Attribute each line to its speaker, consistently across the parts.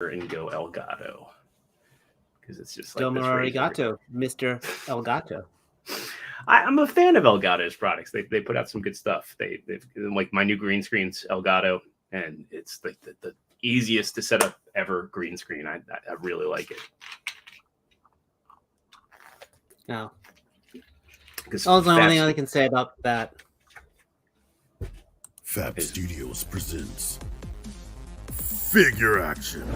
Speaker 1: and go Elgato because it's just like
Speaker 2: Domo
Speaker 1: this
Speaker 2: arigato, Mr. Elgato.
Speaker 1: I'm a fan of Elgato's products. They put out some good stuff. They've like my new green screen's Elgato, and it's like the easiest to set up ever green screen. I really like it.
Speaker 2: No. That's the only thing I can say about that.
Speaker 3: Fab Studios presents Figure Action.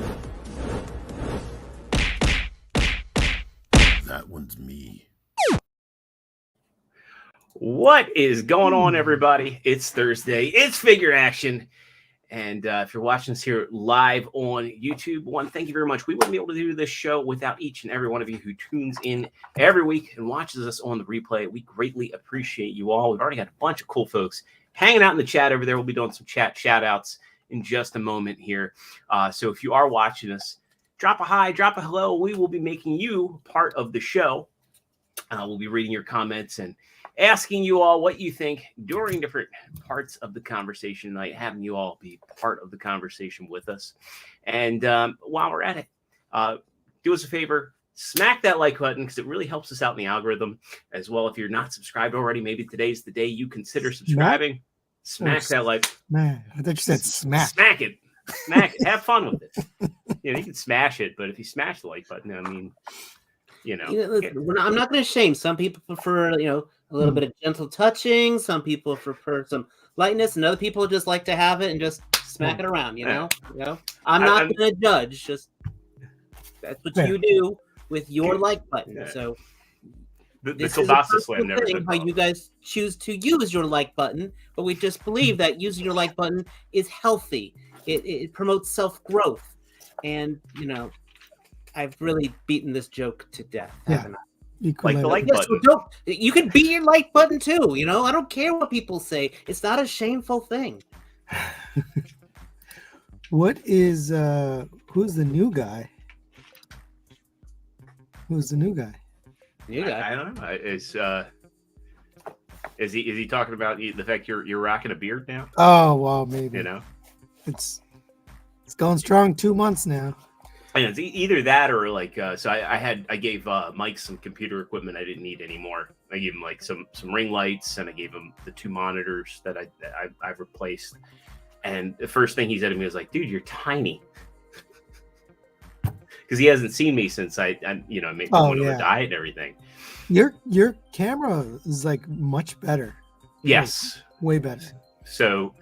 Speaker 3: That one's me.
Speaker 1: What is going on, everybody? It's Thursday. It's Figure Action. And if you're watching this here live on YouTube, thank you very much. We wouldn't be able to do this show without each and every one of you who tunes in every week and watches us on the replay. We greatly appreciate you all. We've already got a bunch of cool folks hanging out in the chat over there. We'll be doing some chat shout-outs in just a moment here. So if you are watching us, drop a hi, drop a hello. We will be making you part of the show. We'll be reading your comments and asking you all what you think during different parts of the conversation tonight, having you all be part of the conversation with us. And while we're at it, do us a favor, smack that like button because it really helps us out in the algorithm as well. If you're not subscribed already, maybe today's the day you consider subscribing. Smack that like.
Speaker 4: Man, I thought you said smack.
Speaker 1: Smack it. Smack it. Have fun with it. You can smash it, but if you smash the like button, I mean,
Speaker 2: I'm not going to shame. Some people prefer, a little bit of gentle touching. Some people prefer some lightness, and other people just like to have it and just smack it around. I'm not going to judge. Just that's what you do with your like button. Yeah. So this is a personal thing how you guys choose to use your like button, but we just believe that using your like button is healthy. It promotes self-growth, and I've really beaten this joke to death, haven't I?
Speaker 1: Like the like button.
Speaker 2: So you can beat your like button too. I don't care what people say. It's not a shameful thing.
Speaker 4: What is who's the new guy? Who's the new guy?
Speaker 1: I don't know. Is he talking about the fact you're rocking a beard now?
Speaker 4: Oh well, maybe. It's going strong 2 months now.
Speaker 1: And it's either that or like so I gave Mike some computer equipment I didn't need anymore. I gave him like some ring lights, and I gave him the 2 monitors that I've replaced. And the first thing he said to me was like, "Dude, you're tiny," because he hasn't seen me since I made went on a diet and everything.
Speaker 4: Your camera is like much better.
Speaker 1: Yes,
Speaker 4: like, way better.
Speaker 1: So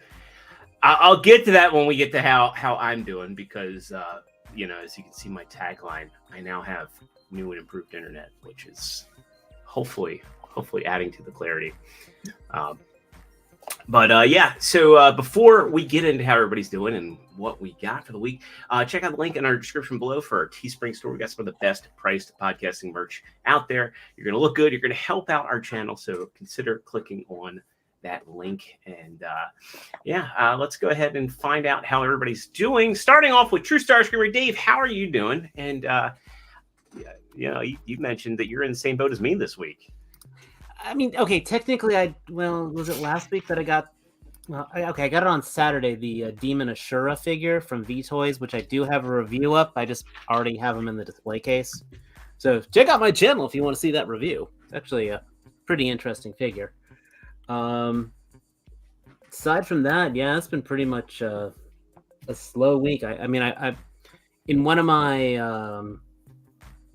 Speaker 1: I'll get to that when we get to how I'm doing, because as you can see my tagline, I now have new and improved internet, which is hopefully adding to the clarity. So before we get into how everybody's doing and what we got for the week, check out the link in our description below for our Teespring store. We got some of the best priced podcasting merch out there. You're going to look good. You're going to help out our channel. So consider clicking on that link. And let's go ahead and find out how everybody's doing. Starting off with Trustarscreamer. Dave, how are you doing? And you mentioned that you're in the same boat as me this week.
Speaker 2: I mean, okay, technically was it last week that I got I got it on Saturday, the Demon Ashura figure from V-Toys, which I do have a review up. I just already have them in the display case. So check out my channel if you want to see that review. It's actually a pretty interesting figure. Aside from that, it's been pretty much a slow week. I in one of my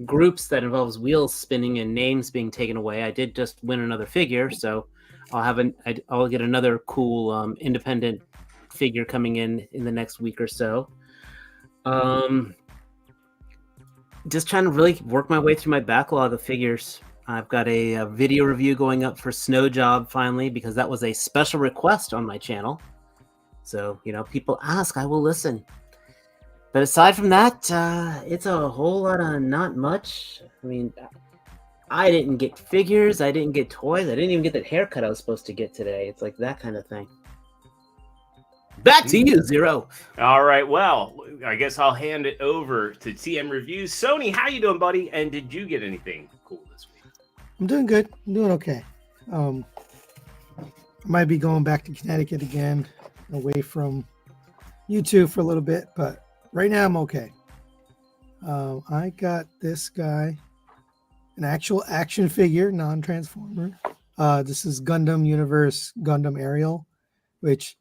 Speaker 2: groups that involves wheels spinning and names being taken away, I did just win another figure, so I'll get another cool independent figure coming in the next week or so. Just trying to really work my way through my backlog of figures. I've got a video review going up for Snow Job finally, because that was a special request on my channel. So, people ask, I will listen. But aside from that, it's a whole lot of not much. I mean, I didn't get figures. I didn't get toys. I didn't even get that haircut I was supposed to get today. It's like that kind of thing. Back to you, Zero.
Speaker 1: All right. Well, I guess I'll hand it over to TM Reviews. Sony, how you doing, buddy? And did you get anything cool this week?
Speaker 4: I'm doing good. I'm doing okay. I might be going back to Connecticut again, away from YouTube for a little bit, but right now I'm okay. I got this guy, an actual action figure, non-transformer. This is Gundam Universe Gundam Ariel, which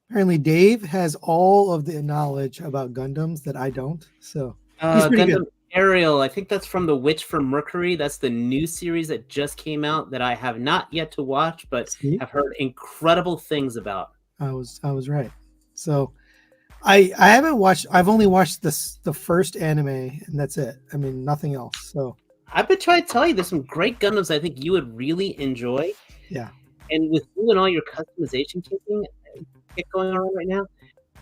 Speaker 4: apparently Dave has all of the knowledge about Gundams that I don't. So he's pretty
Speaker 2: Gundam
Speaker 4: good.
Speaker 2: Ariel, I think that's from The Witch from Mercury. That's the new series that just came out that I have not yet to watch, but have heard incredible things about.
Speaker 4: I was right. So I haven't watched. I've only watched the first anime, and that's it. I mean, nothing else. So
Speaker 2: I've been trying to tell you, there's some great Gundams I think you would really enjoy.
Speaker 4: Yeah.
Speaker 2: And with you and all your customization kit going on right now,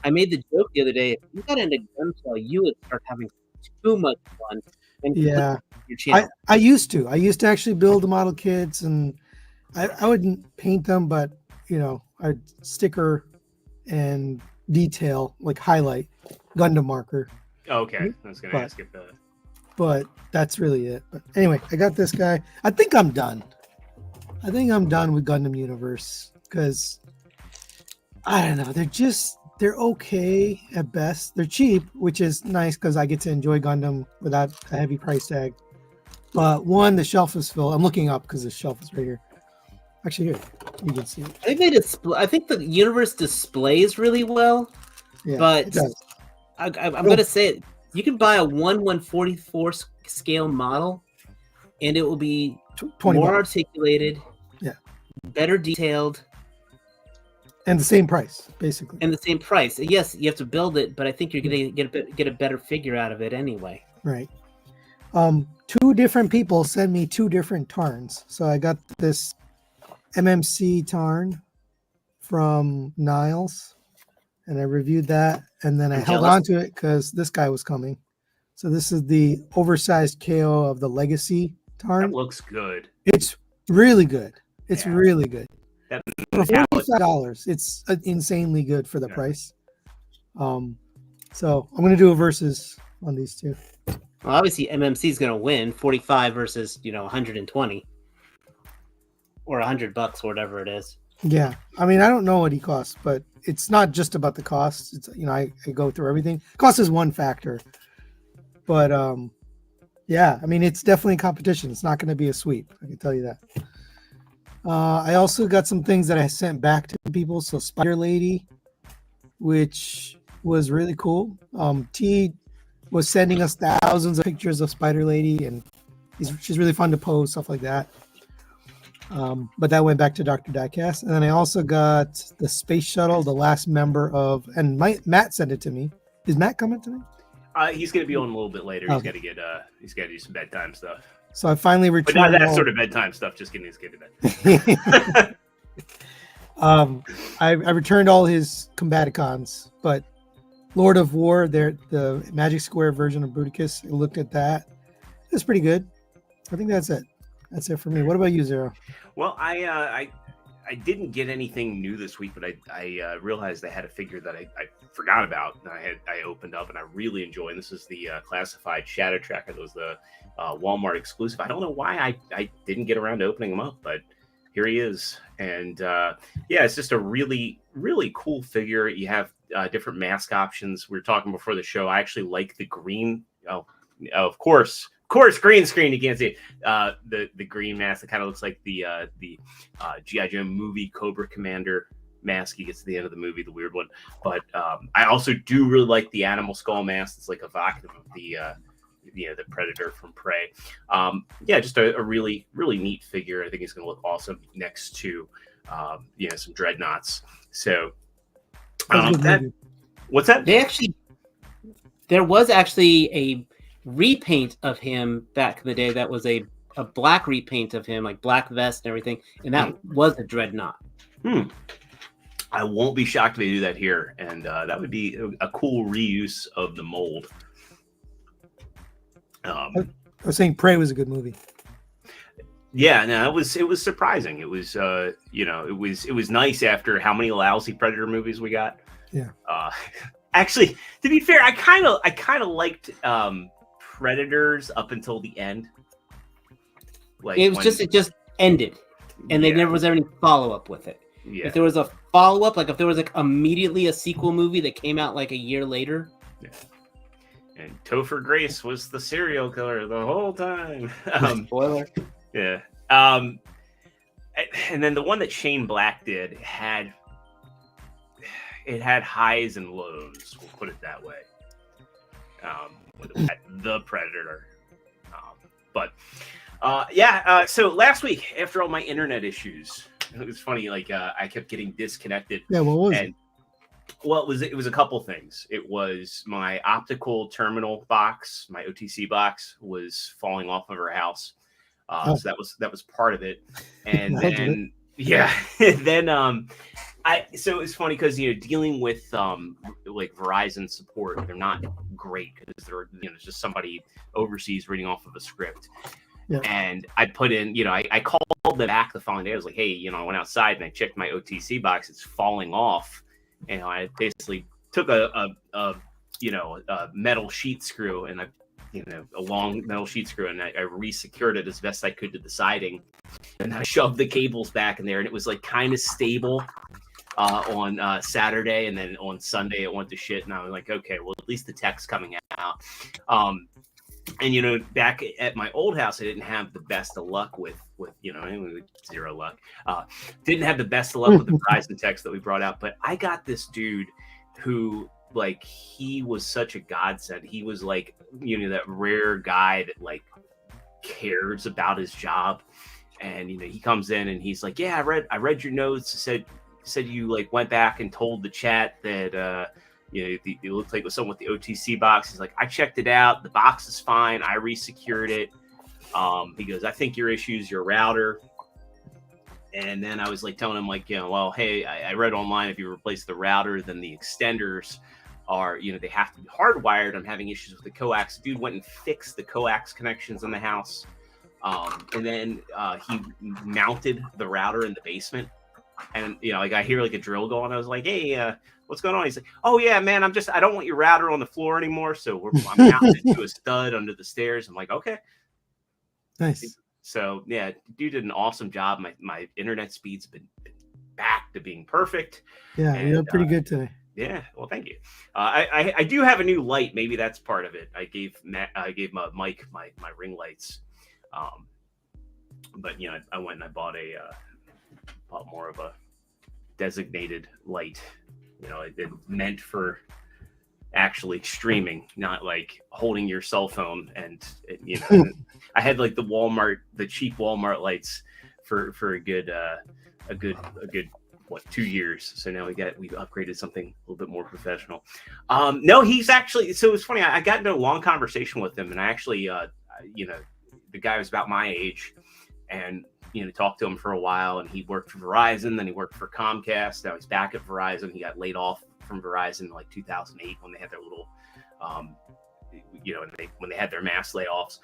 Speaker 2: I made the joke the other day. If you got into Gunpla, you would start having too much fun. And
Speaker 4: yeah,
Speaker 2: your channel.
Speaker 4: I used to. I used to actually build the model kits, and I wouldn't paint them, but I'd sticker and detail, like highlight Gundam marker.
Speaker 1: Okay, I was gonna ask if that.
Speaker 4: But that's really it. But anyway, I got this guy. I think I'm done. I think I'm done with Gundam Universe because I don't know. They're okay at best. They're cheap, which is nice because I get to enjoy Gundam without a heavy price tag. But one, the shelf is full. I'm looking up because the shelf is right here. Actually, here you can see it.
Speaker 2: I think the Universe displays really well.
Speaker 4: Yeah,
Speaker 2: but
Speaker 4: it does.
Speaker 2: I'm going to say it. You can buy a 1/144 scale model, and it will be more articulated, better detailed,
Speaker 4: and the same price, basically.
Speaker 2: And the same price. Yes, you have to build it, but I think you're going to get a better figure out of it anyway.
Speaker 4: Right. Two different people sent me two different Tarns. So I got this MMC Tarn from Niles, and I reviewed that, and then I held on to it because this guy was coming. So this is the oversized KO of the Legacy Tarn.
Speaker 1: That looks good.
Speaker 4: It's really good. It's really good. For $45, it's insanely good for the price. So I'm gonna do a versus on these two.
Speaker 2: Well, obviously MMC is gonna win 45 versus 120 or $100 or whatever it is.
Speaker 4: Yeah, I mean I don't know what he costs, but it's not just about the cost. It's I go through everything. Cost is one factor, but yeah, I mean it's definitely competition. It's not going to be a sweep. I can tell you that. I also got some things that I sent back to people. So Spider Lady, which was really cool. T was sending us thousands of pictures of Spider Lady, and she's really fun to pose, stuff like that. But that went back to Dr. Diecast. And then I also got the space shuttle, the last member of, and Matt sent it to me. Is Matt coming tonight?
Speaker 1: He's going to be on a little bit later. Okay. He's got to do some bedtime stuff.
Speaker 4: So I finally returned.
Speaker 1: But not that sort of bedtime stuff. Just getting his kid to bed.
Speaker 4: I returned all his Combaticons, but Lord of War, the Magic Square version of Bruticus. I looked at that. It's pretty good. I think that's it. That's it for me. What about you, Zero?
Speaker 1: Well, I didn't get anything new this week, but I realized I had a figure that I forgot about. And I opened up and I really enjoy. And this is the classified Shadow Tracker. That was the Walmart exclusive. I don't know why I didn't get around to opening him up, but here he is. And it's just a really, really cool figure. You have different mask options. We were talking before the show. I actually like the green. Oh, of course, green screen. You can't see it. The green mask that kind of looks like the G.I. Joe movie Cobra Commander mask. He gets to the end of the movie, the weird one. But I also do really like the animal skull mask. It's like evocative of the Predator from Prey. Just a really, really neat figure. I think he's going to look awesome next to some dreadnoughts. So what's that?
Speaker 2: There was actually a repaint of him back in the day that was a black repaint of him, like black vest and everything, and that was a dreadnought.
Speaker 1: I won't be shocked if they do that here, and that would be a cool reuse of the mold.
Speaker 4: I was saying Prey was a good movie.
Speaker 1: Yeah, no, it was surprising. It was it was nice after how many lousy Predator movies we got.
Speaker 4: Yeah.
Speaker 1: Actually, to be fair, I kind of liked Predators up until the end. Like
Speaker 2: it just ended, and there never was ever any follow up with it.
Speaker 1: Yeah.
Speaker 2: If there was a follow up, like if there was like immediately a sequel movie that came out like a year later,
Speaker 1: And Topher Grace was the serial killer the whole time.
Speaker 2: Spoiler.
Speaker 1: Yeah. And then the one that Shane Black did had highs and lows. We'll put it that way. The Predator. So last week, after all my internet issues, it was funny. Like I kept getting disconnected.
Speaker 4: Yeah, what was it?
Speaker 1: Well, it was a couple things. It was my optical terminal box, my OTC box, was falling off of her house. So that was part of it. And then so it's funny because dealing with like Verizon support, they're not great because they're it's just somebody overseas reading off of a script. Yeah. And I put in, I called them back the following day. I was like, hey, I went outside and I checked my OTC box. It's falling off. And I basically took a metal sheet screw and a long metal sheet screw, and I re-secured it as best I could to the siding. And I shoved the cables back in there, and it was like kind of stable on Saturday, and then on Sunday it went to shit. And I was like, okay, well at least the tech's coming out. And back at my old house, I didn't have the best of luck with zero luck. Didn't have the best of luck with the Verizon techs that we brought out. But I got this dude who, like, he was such a godsend. He was like, that rare guy that like cares about his job. And he comes in and he's like, yeah, I read your notes. Said you like went back and told the chat that it looked like it was someone with the OTC box. He's like, I checked it out. The box is fine. I re-secured it. He goes, I think your issue is your router. And then I was like telling him like, well, hey, I read online if you replace the router, then the extenders are, they have to be hardwired. I'm having issues with the coax. Dude went and fixed the coax connections in the house. And then he mounted the router in the basement. And, like I hear like a drill going. I was like, hey, what's going on? He's like, oh yeah, man, I don't want your router on the floor anymore. So I'm mounting it to a stud under the stairs. I'm like, okay.
Speaker 4: Nice.
Speaker 1: So yeah, dude did an awesome job. My internet speed's been back to being perfect.
Speaker 4: Yeah, you're pretty good today.
Speaker 1: Yeah, well, thank you. I do have a new light. Maybe that's part of it. I gave Mike my ring lights. But I went and I bought more of a designated light. It meant for actually streaming, not like holding your cell phone. And I had like the cheap Walmart lights for a good 2 years. So now we've upgraded something a little bit more professional. No, he's actually, so it's funny. I got into a long conversation with him, and I actually, the guy was about my age, and talked to him for a while, and he worked for Verizon, then he worked for Comcast. Now he's back at Verizon. He got laid off from Verizon in like 2008 when they had their little, when they had their mass layoffs.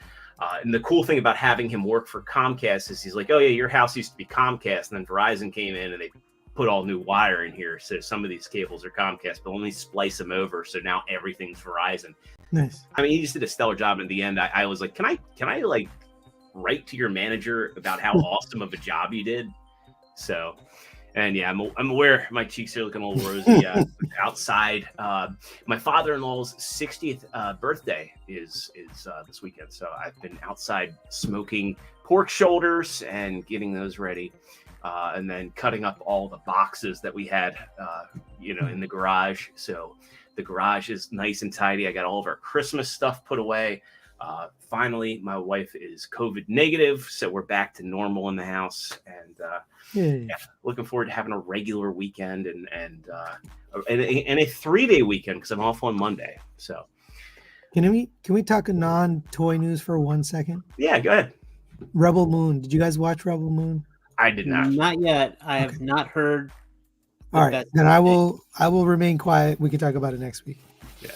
Speaker 1: And the cool thing about having him work for Comcast is he's like, oh yeah, your house used to be Comcast, and then Verizon came in and they put all new wire in here. So some of these cables are Comcast, but only splice them over. So now everything's Verizon.
Speaker 4: Nice.
Speaker 1: I mean, he just did a stellar job. And at the end, I was like, can I like write to your manager about how awesome of a job you did? So, and yeah, I'm aware my cheeks are looking a little rosy. Outside, my father-in-law's 60th birthday is this weekend. So I've been outside smoking pork shoulders and getting those ready. And then cutting up all the boxes that we had, in the garage. So the garage is nice and tidy. I got all of our Christmas stuff put away. Finally, my wife is COVID negative, so we're back to normal in the house. And looking forward to having a regular weekend and a 3-day weekend because I'm off on Monday. So
Speaker 4: can we talk a non-toy news for 1 second?
Speaker 1: Yeah, go ahead.
Speaker 4: Rebel Moon. Did you guys watch Rebel Moon?
Speaker 1: I did not.
Speaker 2: Not yet. I have not heard.
Speaker 4: All right, then I will remain quiet. We can talk about it next week.
Speaker 1: Yeah.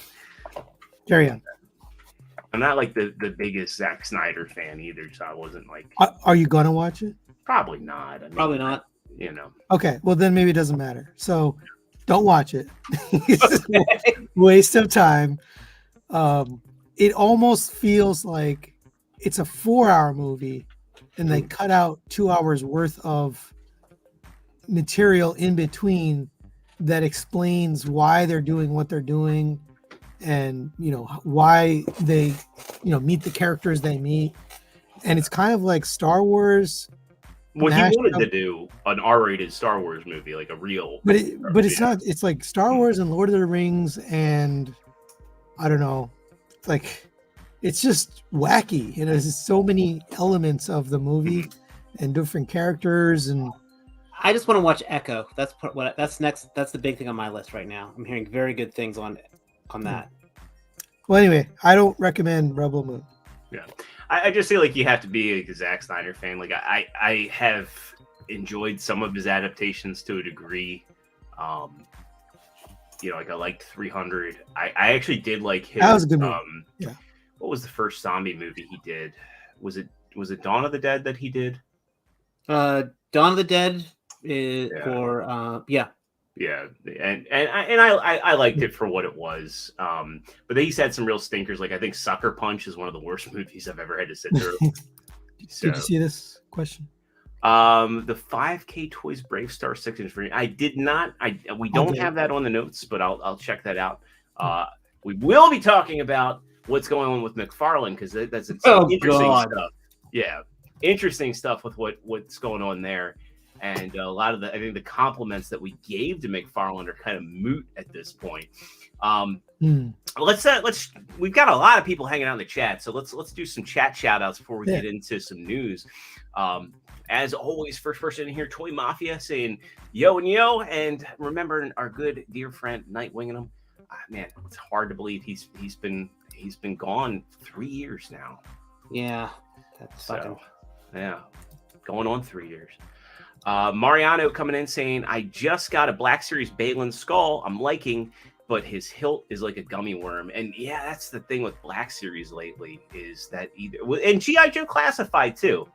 Speaker 4: Carry on.
Speaker 1: I'm not like the biggest Zack Snyder fan either, so I wasn't like.
Speaker 4: Are you gonna watch it?
Speaker 1: Probably not. I mean,
Speaker 2: probably not.
Speaker 4: Okay, well then maybe it doesn't matter. So don't watch it. It's waste of time. It almost feels like it's a 4-hour movie, and they cut out 2 hours worth of material in between that explains why they're doing what they're doing. and why they meet the characters they meet, and it's kind of like Star Wars.
Speaker 1: Well, he wanted to do an R-rated Star Wars movie, like a real.
Speaker 4: But it's not. It's like Star Wars and Lord of the Rings, and I don't know, like it's just wacky. There's so many elements of the movie and different characters, and
Speaker 2: I just want to watch Echo. That's next. That's the big thing on my list right now. I'm hearing very good things on that.
Speaker 4: Well, anyway, I don't recommend Rebel Moon.
Speaker 1: Yeah. I just feel like you have to be like a Zack Snyder fan. Like I have enjoyed some of his adaptations to a degree. Like I liked 300. I actually did like his.
Speaker 4: That was a good movie. Yeah.
Speaker 1: What was the first zombie movie he did? Was it Dawn of the Dead that he did?
Speaker 2: Dawn of the Dead
Speaker 1: Yeah, and I liked it for what it was. But he's had some real stinkers. Like I think Sucker Punch is one of the worst movies I've ever had to sit through.
Speaker 4: Did you see this question?
Speaker 1: The 5K Toys Brave Star 6 inch version. I did not. We don't have that on the notes, but I'll check that out. We will be talking about what's going on with McFarlane because that's interesting stuff. Yeah, interesting stuff with what's going on there. And a lot of I think the compliments that we gave to McFarlane are kind of moot at this point. We've got a lot of people hanging out in the chat, so let's do some chat shout outs before we get into some news. As always, first person in here, Toy Mafia saying yo and yo, and remember our good dear friend Nightwing and him. Man, it's hard to believe he's been gone 3 years now.
Speaker 2: Yeah, that's
Speaker 1: going on 3 years. Mariano coming in saying, I just got a Black Series Balin skull I'm liking, but his hilt is like a gummy worm. And yeah, that's the thing with Black Series lately is that and G.I. Joe Classified too.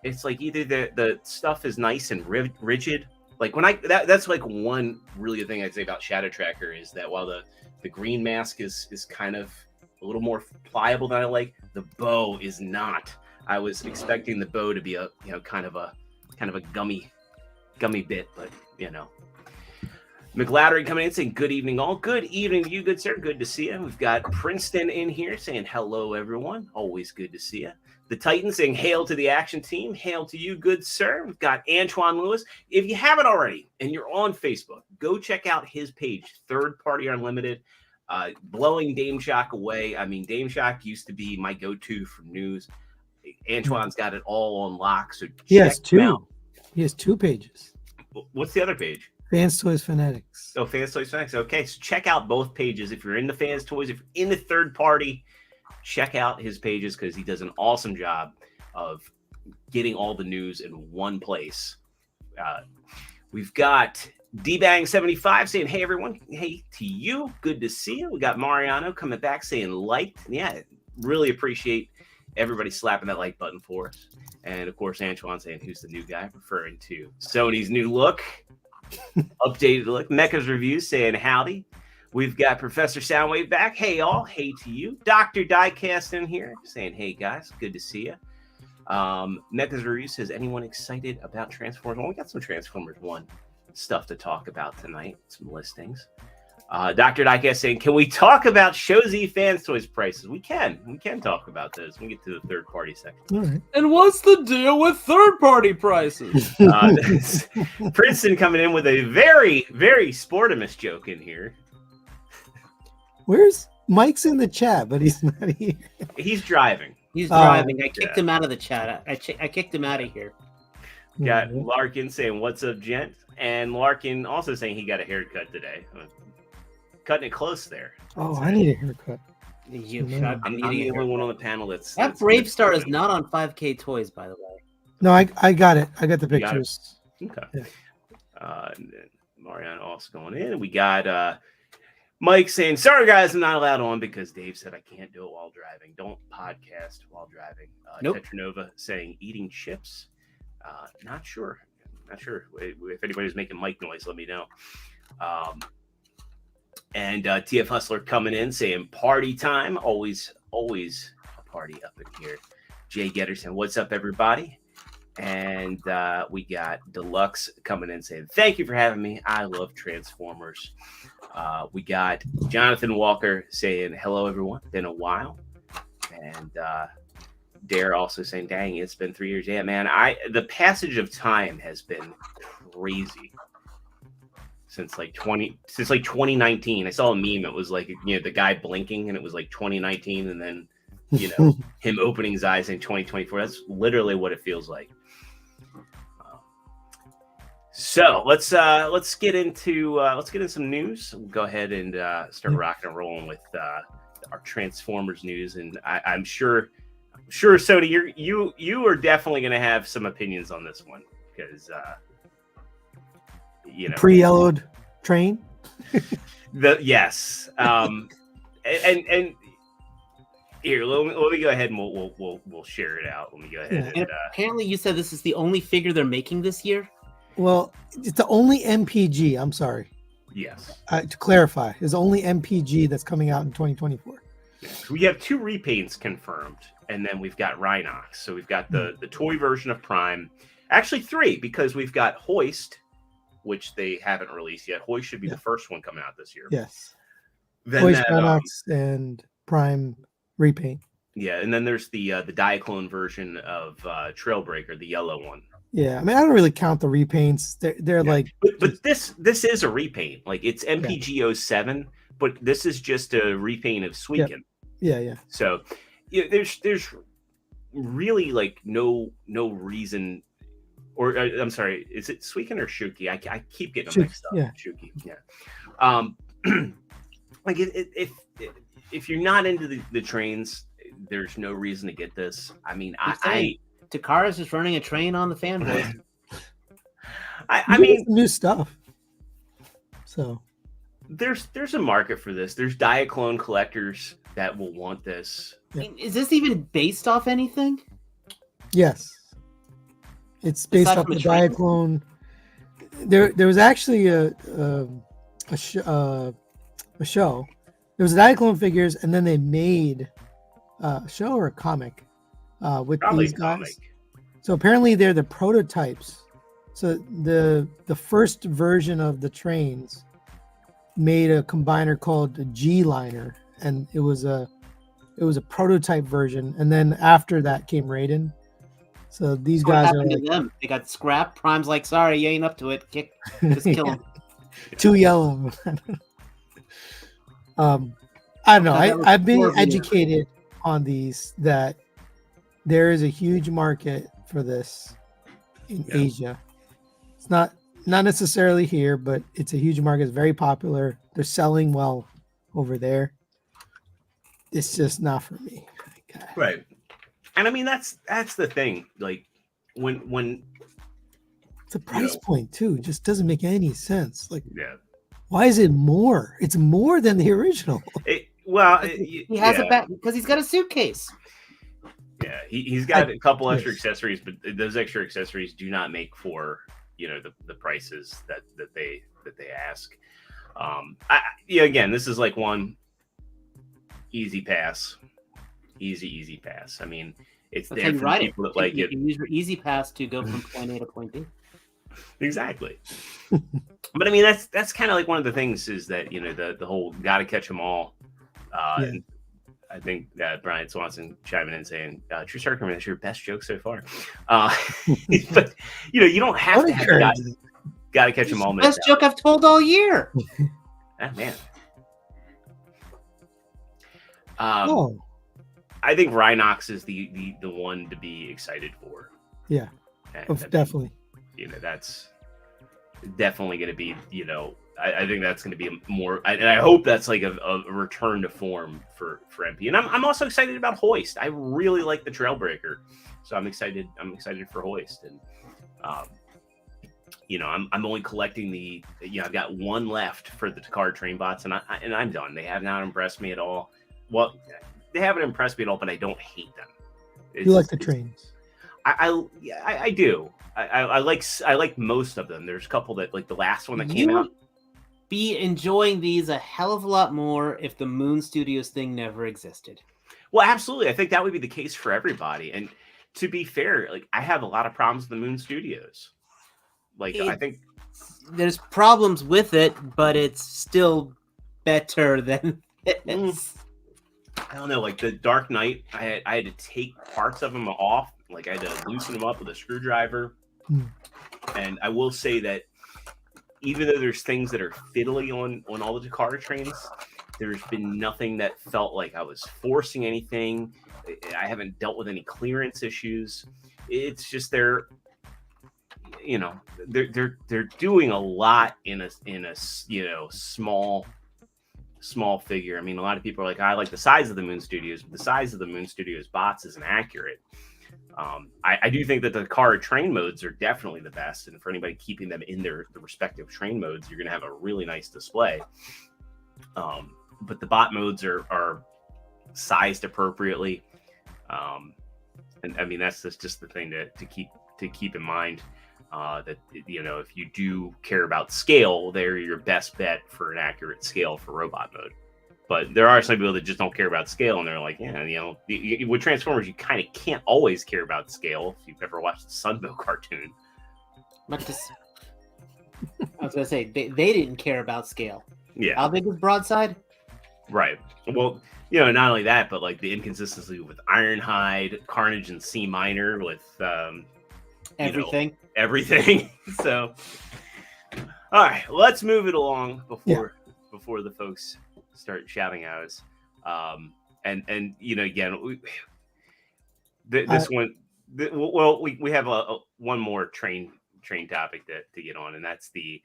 Speaker 1: It's like either the stuff is nice and rigid. Like when that's like one really good thing I'd say about Shadow Tracker is that while the green mask is kind of a little more pliable than I like, the bow is not. I was expecting the bow to be a kind of a gummy bit, but McLattery coming in saying good evening all. Good evening to you, good sir. Good to see you. We've got Princeton in here saying hello everyone. Always good to see you. The Titans saying hail to the action team. Hail to you, good sir. We've got Antoine Lewis. If you haven't already and you're on Facebook, go check out his page, Third Party Unlimited. Blowing Dame Shock away. I mean, Dame Shock used to be my go-to for news. Antoine's got it all on lock. So
Speaker 4: he has two. He has 2 pages.
Speaker 1: What's the other page?
Speaker 4: Fans Toys Fanatics.
Speaker 1: Oh, Fans Toys Fanatics. Okay, so check out both pages. If you're into Fans Toys, if you're into third party, check out his pages because he does an awesome job of getting all the news in one place. We've got D-Bang75 saying, hey, everyone. Hey, to you. Good to see you. We got Mariano coming back saying liked. Yeah, really appreciate everybody slapping that like button for us. And, of course, Antoine saying, who's the new guy, referring to Sony's new look, updated look. Mecha's Reviews saying, howdy. We've got Professor Soundwave back. Hey, all. Hey to you. Dr. Diecast in here saying, hey, guys, good to see you. Mecha's Reviews says, anyone excited about Transformers 1? We got some Transformers 1 stuff to talk about tonight, some listings. Dr. Diecast saying, can we talk about Show Z Fans Toys prices? We can talk about those when we get to the third party section.
Speaker 4: All right.
Speaker 2: And what's the deal with third party prices?
Speaker 1: Princeton coming in with a very, very Sportimus joke in here.
Speaker 4: Where's Mike's in the chat, but he's not here.
Speaker 1: He's driving.
Speaker 2: He's driving. I kicked him out of the chat. I kicked him out of here.
Speaker 1: Got Larkin saying, what's up, gent? And Larkin also saying he got a haircut today. Cutting it close there.
Speaker 4: Oh, I need a haircut.
Speaker 1: I'm the only one on the panel that's
Speaker 2: Brave Star is not on 5K Toys, by the way.
Speaker 4: No, I got it. I got the pictures.
Speaker 1: Okay. Yeah. And then Mariano also going in. We got Mike saying, sorry guys, I'm not allowed on because Dave said I can't do it while driving. Don't podcast while driving.
Speaker 2: Nope.
Speaker 1: Tetranova saying eating chips. Not sure. If anybody's making Mike noise, let me know. And TF Hustler coming in saying party time. Always a party up in here. Jay Getterson, what's up, everybody? And we got Deluxe coming in saying, thank you for having me. I love Transformers. We got Jonathan Walker saying, hello, everyone. Been a while. And Dare also saying, dang, it's been 3 years. Yeah, man. The passage of time has been crazy since like 2019. I saw a meme. It was like, the guy blinking and it was like 2019. And then, him opening his eyes in 2024. That's literally what it feels like. So let's get into some news. We'll go ahead and start rocking and rolling with our Transformers news, and I'm sure, Sony, you are definitely going to have some opinions on this one because
Speaker 4: pre-yellowed train.
Speaker 1: Yes, and here let me go ahead and we'll share it out. Let me go ahead.
Speaker 2: And apparently, you said this is the only figure they're making this year.
Speaker 4: Well, it's the only MPG. I'm sorry.
Speaker 1: Yes.
Speaker 4: To clarify, is only MPG that's coming out in 2024.
Speaker 1: Yeah. We have 2 repaints confirmed, and then we've got Rhinox. So we've got the toy version of Prime. Actually, 3 because we've got Hoist, which they haven't released yet. Hoist should be the first one coming out this year.
Speaker 4: Yes.
Speaker 1: Then
Speaker 4: Hoist, Rhinox, and Prime repaint.
Speaker 1: Yeah, and then there's the Diaclone version of Trailbreaker, the yellow one.
Speaker 4: Yeah, I mean, I don't really count the repaints. They're like,
Speaker 1: but this is a repaint. Like it's MPG 07, but this is just a repaint of Suiken.
Speaker 4: Yeah.
Speaker 1: So there's really like no reason, or I'm sorry, is it Suiken or Shuki? I keep getting them mixed up.
Speaker 4: Yeah,
Speaker 1: Shuki. Yeah. Like if you're not into the trains, there's no reason to get this. I mean,
Speaker 2: Takara's just running a train on the fanboys.
Speaker 1: I mean,
Speaker 4: new stuff. So
Speaker 1: there's a market for this. There's Diaclone collectors that will want this.
Speaker 2: I mean, is this even based off anything?
Speaker 4: Yes, it's based off the Diaclone. There was actually a show. There was Diaclone figures, and then they made a show or a comic. With
Speaker 1: Probably
Speaker 4: these guys. So apparently they're the prototypes. So the first version of the trains made a combiner called the G-Liner, and it was a prototype version. And then after that came Raiden. So these guys are like,
Speaker 2: them. They got scrapped. Prime's like, sorry, you ain't up to it. Just kill them.
Speaker 4: Too yellow. I don't know. I've been educated on these that there is a huge market for this in Asia. It's not necessarily here, but it's a huge market. It's very popular. They're selling well over there. It's just not for me. God.
Speaker 1: Right. And I mean, that's the thing. Like when
Speaker 4: it's a price point too. It just doesn't make any sense. Like,
Speaker 1: why
Speaker 4: is it more? It's more than the original.
Speaker 1: He
Speaker 2: has a bag because he's got a suitcase.
Speaker 1: Yeah, he's got a couple extra accessories, but those extra accessories do not make for the prices that they ask. Again, this is like one easy pass. I mean, it's there for people that like it.
Speaker 2: You can use your easy pass to go from point A to point B.
Speaker 1: Exactly. But I mean, that's kind of like one of the things is that the whole gotta catch them all. And I think that Brian Swanson chiming in saying, Trustarscreamer, that's your best joke so far. But you don't have to have gotta catch them all.
Speaker 2: Best joke I've told all year.
Speaker 1: Man. I think Rhinox is the one to be excited for.
Speaker 4: Yeah, definitely.
Speaker 1: That's definitely going to be. I think that's going to be more. And I hope that's like a return to form for MP. And I'm also excited about Hoist. I really like the Trailbreaker, so I'm excited. I'm excited for Hoist, and I'm only collecting the. I've got one left for the Takara train bots, and I'm done. They have not impressed me at all. Well, they haven't impressed me at all, but I don't hate them.
Speaker 4: You like the trains?
Speaker 1: I do. I like most of them. There's a couple that like the last one that came out.
Speaker 2: Be enjoying these a hell of a lot more if the Moon Studios thing never existed.
Speaker 1: Well, absolutely. I think that would be the case for everybody. And to be fair, like I have a lot of problems with the Moon Studios. Like I think
Speaker 2: there's problems with it, but it's still better than this.
Speaker 1: I don't know, like the Dark Knight, I had to take parts of them off. Like I had to loosen them up with a screwdriver. And I will say that even though there's things that are fiddly on all the Takara trains, there's been nothing that felt like I was forcing anything. I haven't dealt with any clearance issues. It's just they're doing a lot in a small figure. I mean, a lot of people are like, I like the size of the Moon Studios, but the size of the Moon Studios bots isn't accurate. I do think that the Takara train modes are definitely the best, and for anybody keeping them in their respective train modes, you're going to have a really nice display. But the bot modes are sized appropriately, and I mean that's just the thing to keep in mind. That if you do care about scale, they're your best bet for an accurate scale for robot mode. But there are some people that just don't care about scale, and they're like, with Transformers, you kind of can't always care about scale. If you've ever watched the Sunbow cartoon,
Speaker 2: I was gonna say they didn't care about scale.
Speaker 1: Yeah,
Speaker 2: how big was Broadside?
Speaker 1: Right. Well, not only that, but like the inconsistency with Ironhide, Carnage, and C minor with
Speaker 2: everything.
Speaker 1: Everything. So, all right, let's move it along before the folks start shouting at us. And again, this one. We have one more train topic to get on, and that's the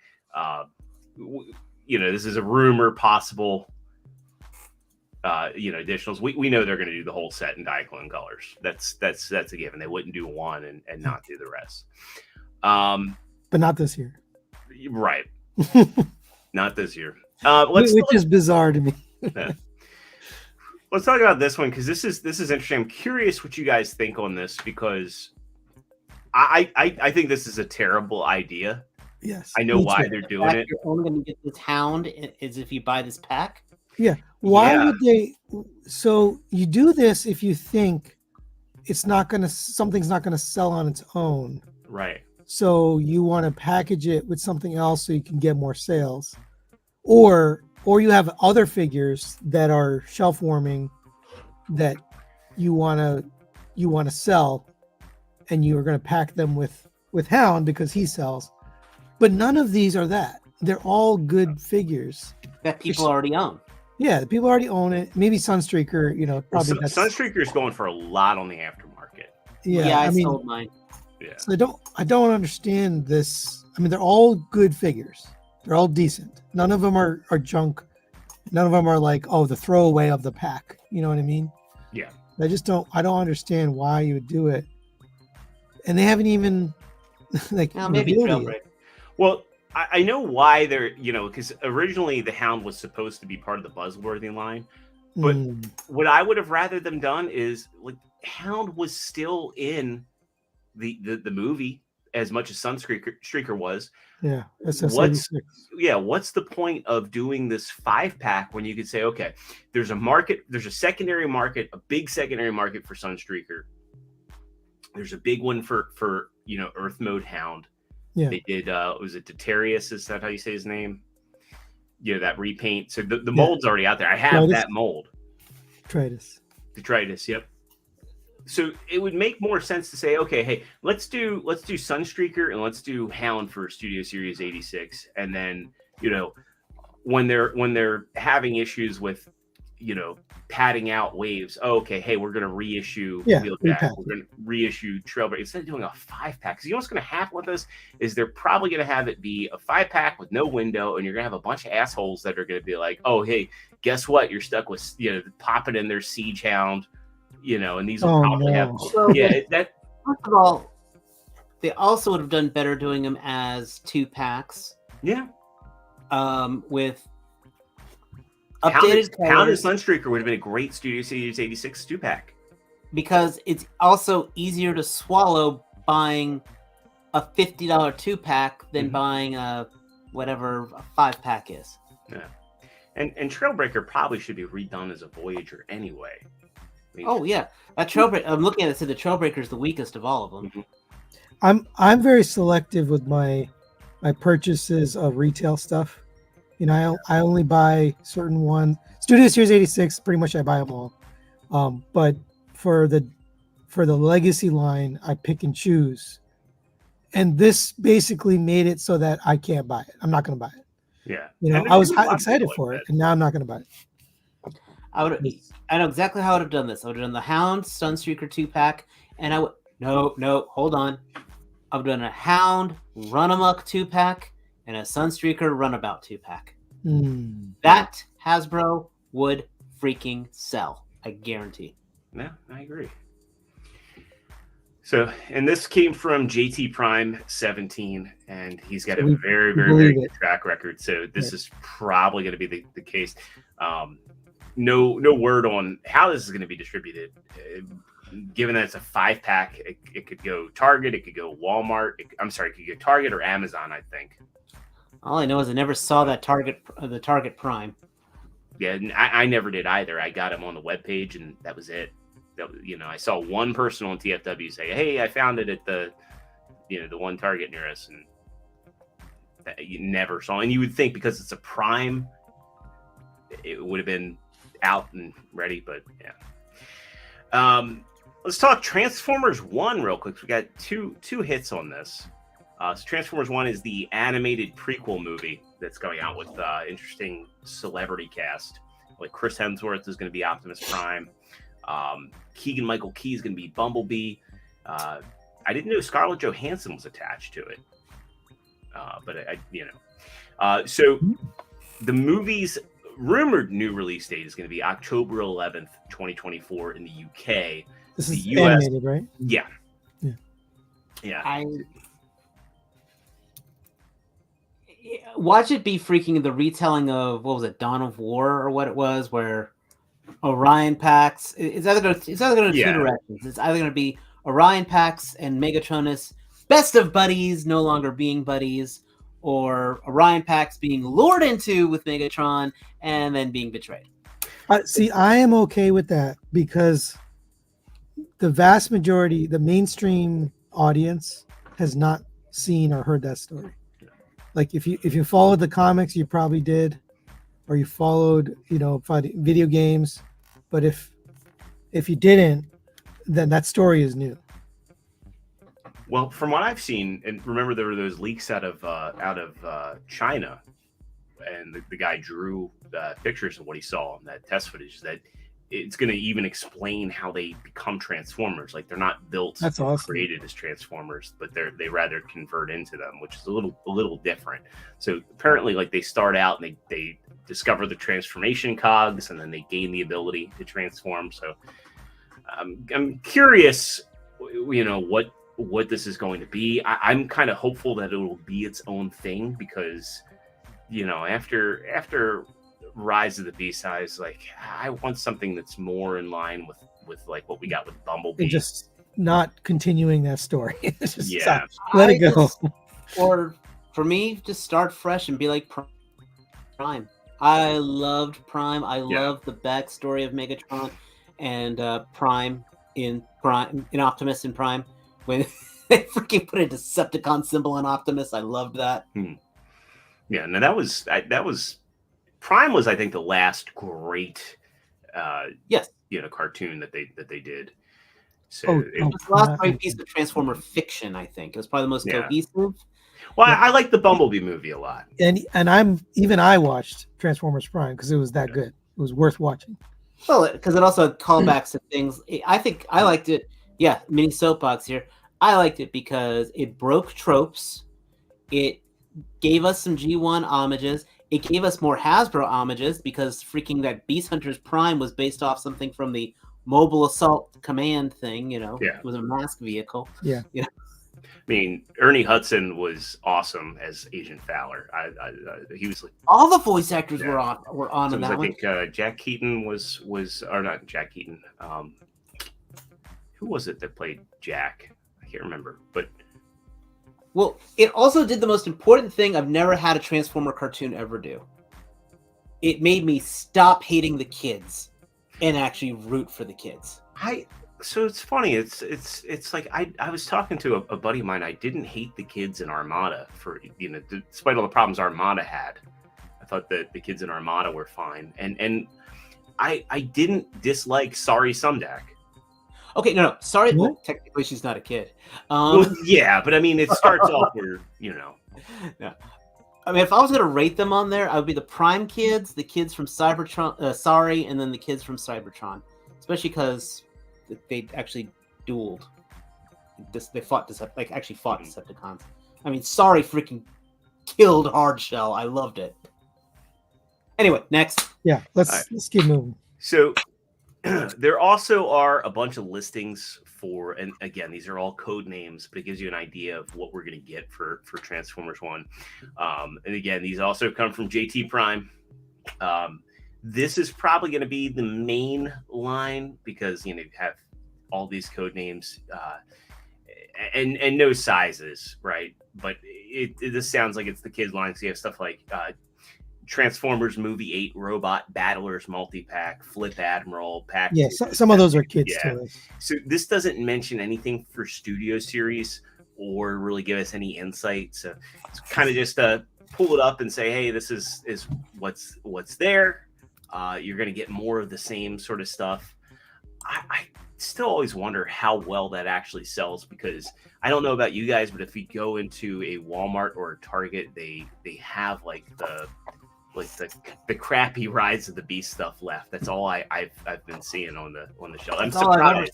Speaker 1: this is a rumor, possible additionals. We know they're going to do the whole set in Diaclone colors. That's a given. They wouldn't do one and not do the rest.
Speaker 4: But not this year.
Speaker 1: Right. Not this year.
Speaker 4: Which is bizarre to me.
Speaker 1: Let's talk about this one, because this is interesting. I'm curious what you guys think on this, because I think this is a terrible idea.
Speaker 4: Yes.
Speaker 1: I know why they're doing it.
Speaker 2: You're only going to get this Hound is if you buy this pack.
Speaker 4: Yeah. Why would they? So you do this if you think something's not gonna sell on its own.
Speaker 1: Right.
Speaker 4: So you want to package it with something else so you can get more sales, or you have other figures that are shelf warming that you want to sell, and you are going to pack them with Hound because he sells. But none of these are that. They're all good figures
Speaker 2: that people already own.
Speaker 4: Yeah, people already own it. Maybe Sunstreaker, probably.
Speaker 1: Sunstreaker is going for a lot on the aftermarket.
Speaker 2: Yeah, I sold mine.
Speaker 1: Yeah.
Speaker 4: So I don't understand this. I mean, they're all good figures. They're all decent. None of them are junk. None of them are like, the throwaway of the pack. You know what I mean?
Speaker 1: Yeah.
Speaker 4: I don't understand why you would do it. And they haven't even
Speaker 2: maybe Trailbreak.
Speaker 1: Well, I know why they're, because originally the Hound was supposed to be part of the Buzzworthy line. But what I would have rather them done is, like, Hound was still in the movie as much as Sunstreaker was.
Speaker 4: Yeah.
Speaker 1: What's the point of doing this 5-pack when you could say, okay, there's a secondary market, a big secondary market for Sunstreaker. There's a big one for Earth Mode Hound.
Speaker 4: Yeah.
Speaker 1: They did was it Detarius? Is that how you say his name? That repaint. So the mold's already out there. I have that mold. Detritus, yep. So it would make more sense to say, okay, hey, let's do Sunstreaker and let's do Hound for Studio Series 86, and then when they're having issues with padding out waves, okay, hey, we're gonna reissue Wheeljack, we're gonna reissue Trailbreak instead of doing a 5-pack. Because what's gonna happen with this is they're probably gonna have it be a 5-pack with no window, and you're gonna have a bunch of assholes that are gonna be like, oh, hey, guess what? You're stuck with popping in their Siege Hound. And these will probably have.
Speaker 2: First of all, they also would have done better doing them as 2-packs.
Speaker 1: Yeah.
Speaker 2: With updated
Speaker 1: Hound and Sunstreaker would have been a great Studio Series 86 2-pack.
Speaker 2: Because it's also easier to swallow buying a $50 2-pack than buying whatever a 5-pack is.
Speaker 1: Yeah. And Trailbreaker probably should be redone as a Voyager anyway.
Speaker 2: That Trailbreaker. I'm looking at it. So the Trailbreaker is the weakest of all of them.
Speaker 4: I'm very selective with my purchases of retail stuff. You know, I only buy certain ones. Studio Series 86, pretty much I buy them all. But for the legacy line, I pick and choose. And this basically made it so that I can't buy it. I'm not going to buy it.
Speaker 1: Yeah.
Speaker 4: You know, I was excited for it, and now I'm not going to buy it.
Speaker 2: I know exactly how I would have done this. I would have done the Hound Sunstreaker 2-pack, and I would no, hold on. I would have done a Hound Run Amok 2-pack and a Sunstreaker Runabout 2-pack. That Hasbro would freaking sell. I guarantee.
Speaker 1: Yeah, I agree. So, and this came from JT Prime 17, and he's got a very good track record. So this is probably going to be the case. No word on how this is going to be distributed. Given that it's a 5-pack, it could go Target, it could go Walmart. It could go Target or Amazon, I think.
Speaker 2: All I know is I never saw that the Target Prime.
Speaker 1: Yeah, I never did either. I got him on the webpage, and that was it. You know, I saw one person on TFW say, "Hey, I found it at the one Target near us," and you never saw. And you would think because it's a Prime, it would have been out and ready, but yeah. Let's talk Transformers 1 real quick. We got two hits on this. So Transformers 1 is the animated prequel movie that's going out with interesting celebrity cast. Like Chris Hemsworth is going to be Optimus Prime. Keegan-Michael Key is going to be Bumblebee. I didn't know Scarlett Johansson was attached to it. But so the movie's rumored new release date is going to be October 11th, 2024 in the UK.
Speaker 4: This is
Speaker 1: the US,
Speaker 4: animated, right?
Speaker 1: Yeah.
Speaker 2: Watch it be freaking the retelling of, what was it, Dawn of War or what it was, where Orion Pax. It's either going to two directions. It's either going to be Orion Pax and Megatronus, best of buddies, no longer being buddies, or Orion Pax being lured into with Megatron and then being betrayed.
Speaker 4: See, I am okay with that because the vast majority, the mainstream audience, has not seen or heard that story. Like if you followed the comics, you probably did, or you followed video games. But if you didn't, then that story is new.
Speaker 1: Well, from what I've seen, and remember there were those leaks out of China, and the guy drew pictures of what he saw in that test footage. That it's going to even explain how they become Transformers. Like they're not built,
Speaker 4: That's awesome.
Speaker 1: Created as Transformers, but they rather convert into them, which is a little different. So apparently, like they start out and they discover the transformation cogs, and then they gain the ability to transform. So I'm curious, what this is going to be. I'm kind of hopeful that it will be its own thing because, after Rise of the Beast, I was like, I want something that's more in line with like what we got with Bumblebee.
Speaker 4: And just not continuing that story. Just
Speaker 1: yeah.
Speaker 4: Let it go.
Speaker 2: Or for me, just start fresh and be like Prime. I loved Prime. I loved the backstory of Megatron and Prime in Optimus and Prime. When they freaking put a Decepticon symbol on Optimus, I loved that.
Speaker 1: Yeah, no, that was Prime was, I think, the last great cartoon that they did. So
Speaker 2: it was the last great piece of Transformer fiction, I think. It was probably the most cohesive.
Speaker 1: Well, I like the Bumblebee movie a lot.
Speaker 4: And I watched Transformers Prime because it was that good. It was worth watching.
Speaker 2: Well, because it also had callbacks to things. I think I liked it. Yeah, mini soapbox here. I liked it because it broke tropes. It gave us some G1 homages. It gave us more Hasbro homages because freaking that Beast Hunters Prime was based off something from the Mobile Assault Command thing. It was a mask vehicle.
Speaker 4: Yeah.
Speaker 1: I mean, Ernie Hudson was awesome as Agent Fowler. He was like
Speaker 2: all the voice actors were on
Speaker 1: so
Speaker 2: in that one.
Speaker 1: I think Jack Keaton was or not Jack Keaton. Who was it that played Jack? I can't remember, but
Speaker 2: well, it also did the most important thing I've never had a Transformer cartoon ever do. It made me stop hating the kids and actually root for the kids.
Speaker 1: So it's funny. It's like I was talking to a buddy of mine. I didn't hate the kids in Armada for despite all the problems Armada had. thought that the kids in Armada were fine, and I didn't dislike Sorry Sumdac.
Speaker 2: Okay, no, sorry.
Speaker 4: What?
Speaker 2: Well, technically, she's not a kid.
Speaker 1: Well, yeah, but I mean, it starts off where
Speaker 2: Yeah. I mean, if I was going to rate them on there, I would be the Prime kids, the kids from Cybertron, Sorry, and then the kids from Cybertron. Especially because they actually dueled. They fought Decepticons. I mean, Sorry freaking killed Hardshell. I loved it. Anyway, next.
Speaker 4: Yeah, let's keep moving.
Speaker 1: So there also are a bunch of listings for, and again, these are all code names, but it gives you an idea of what we're going to get for Transformers 1. And again, these also come from JT Prime. This is probably going to be the main line because, you have all these code names and no sizes, right? But this sounds like it's the kids' line. So you have stuff like Transformers Movie 8 Robot Battlers Multi-Pack, Flip Admiral Pack.
Speaker 4: Yeah, some of those are kids too.
Speaker 1: So this doesn't mention anything for Studio Series or really give us any insight. So it's kind of just pull it up and say, hey, this is what's there. You're going to get more of the same sort of stuff. I still always wonder how well that actually sells because I don't know about you guys, but if you go into a Walmart or a Target, they have like the crappy Rise of the Beast stuff left. That's all I've been seeing on the shelf. I'm surprised.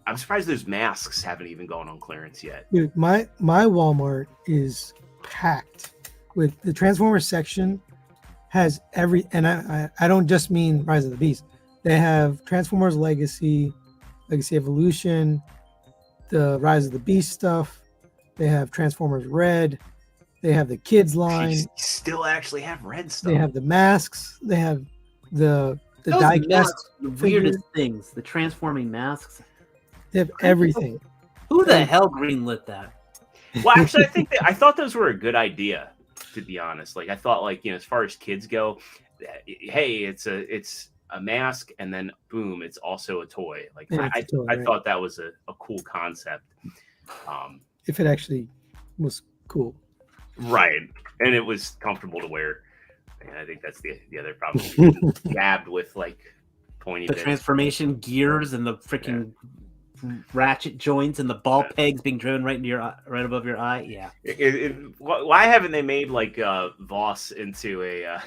Speaker 1: I'm surprised those masks haven't even gone on clearance yet.
Speaker 4: Dude, my Walmart is packed with the Transformers section. Has every, and I don't just mean Rise of the Beast. They have Transformers Legacy Evolution, the Rise of the Beast stuff. They have Transformers Red. They have the kids line.
Speaker 1: You still actually have red stuff.
Speaker 4: They have the masks. They have the diecast.
Speaker 2: The weirdest things. The transforming masks.
Speaker 4: They have everything.
Speaker 2: Who the hell greenlit that?
Speaker 1: Well, actually, I thought those were a good idea. To be honest, like I thought, like as far as kids go, hey, it's a mask, and then boom, it's also a toy. Like I thought that was a cool concept.
Speaker 4: If it actually was cool.
Speaker 1: Right, and it was comfortable to wear. And I think that's the other problem. Gabbed with like pointy bits.
Speaker 2: Transformation gears and the freaking ratchet joints and the ball pegs being driven right into right above your eye. Yeah.
Speaker 1: Why haven't they made like Voss into a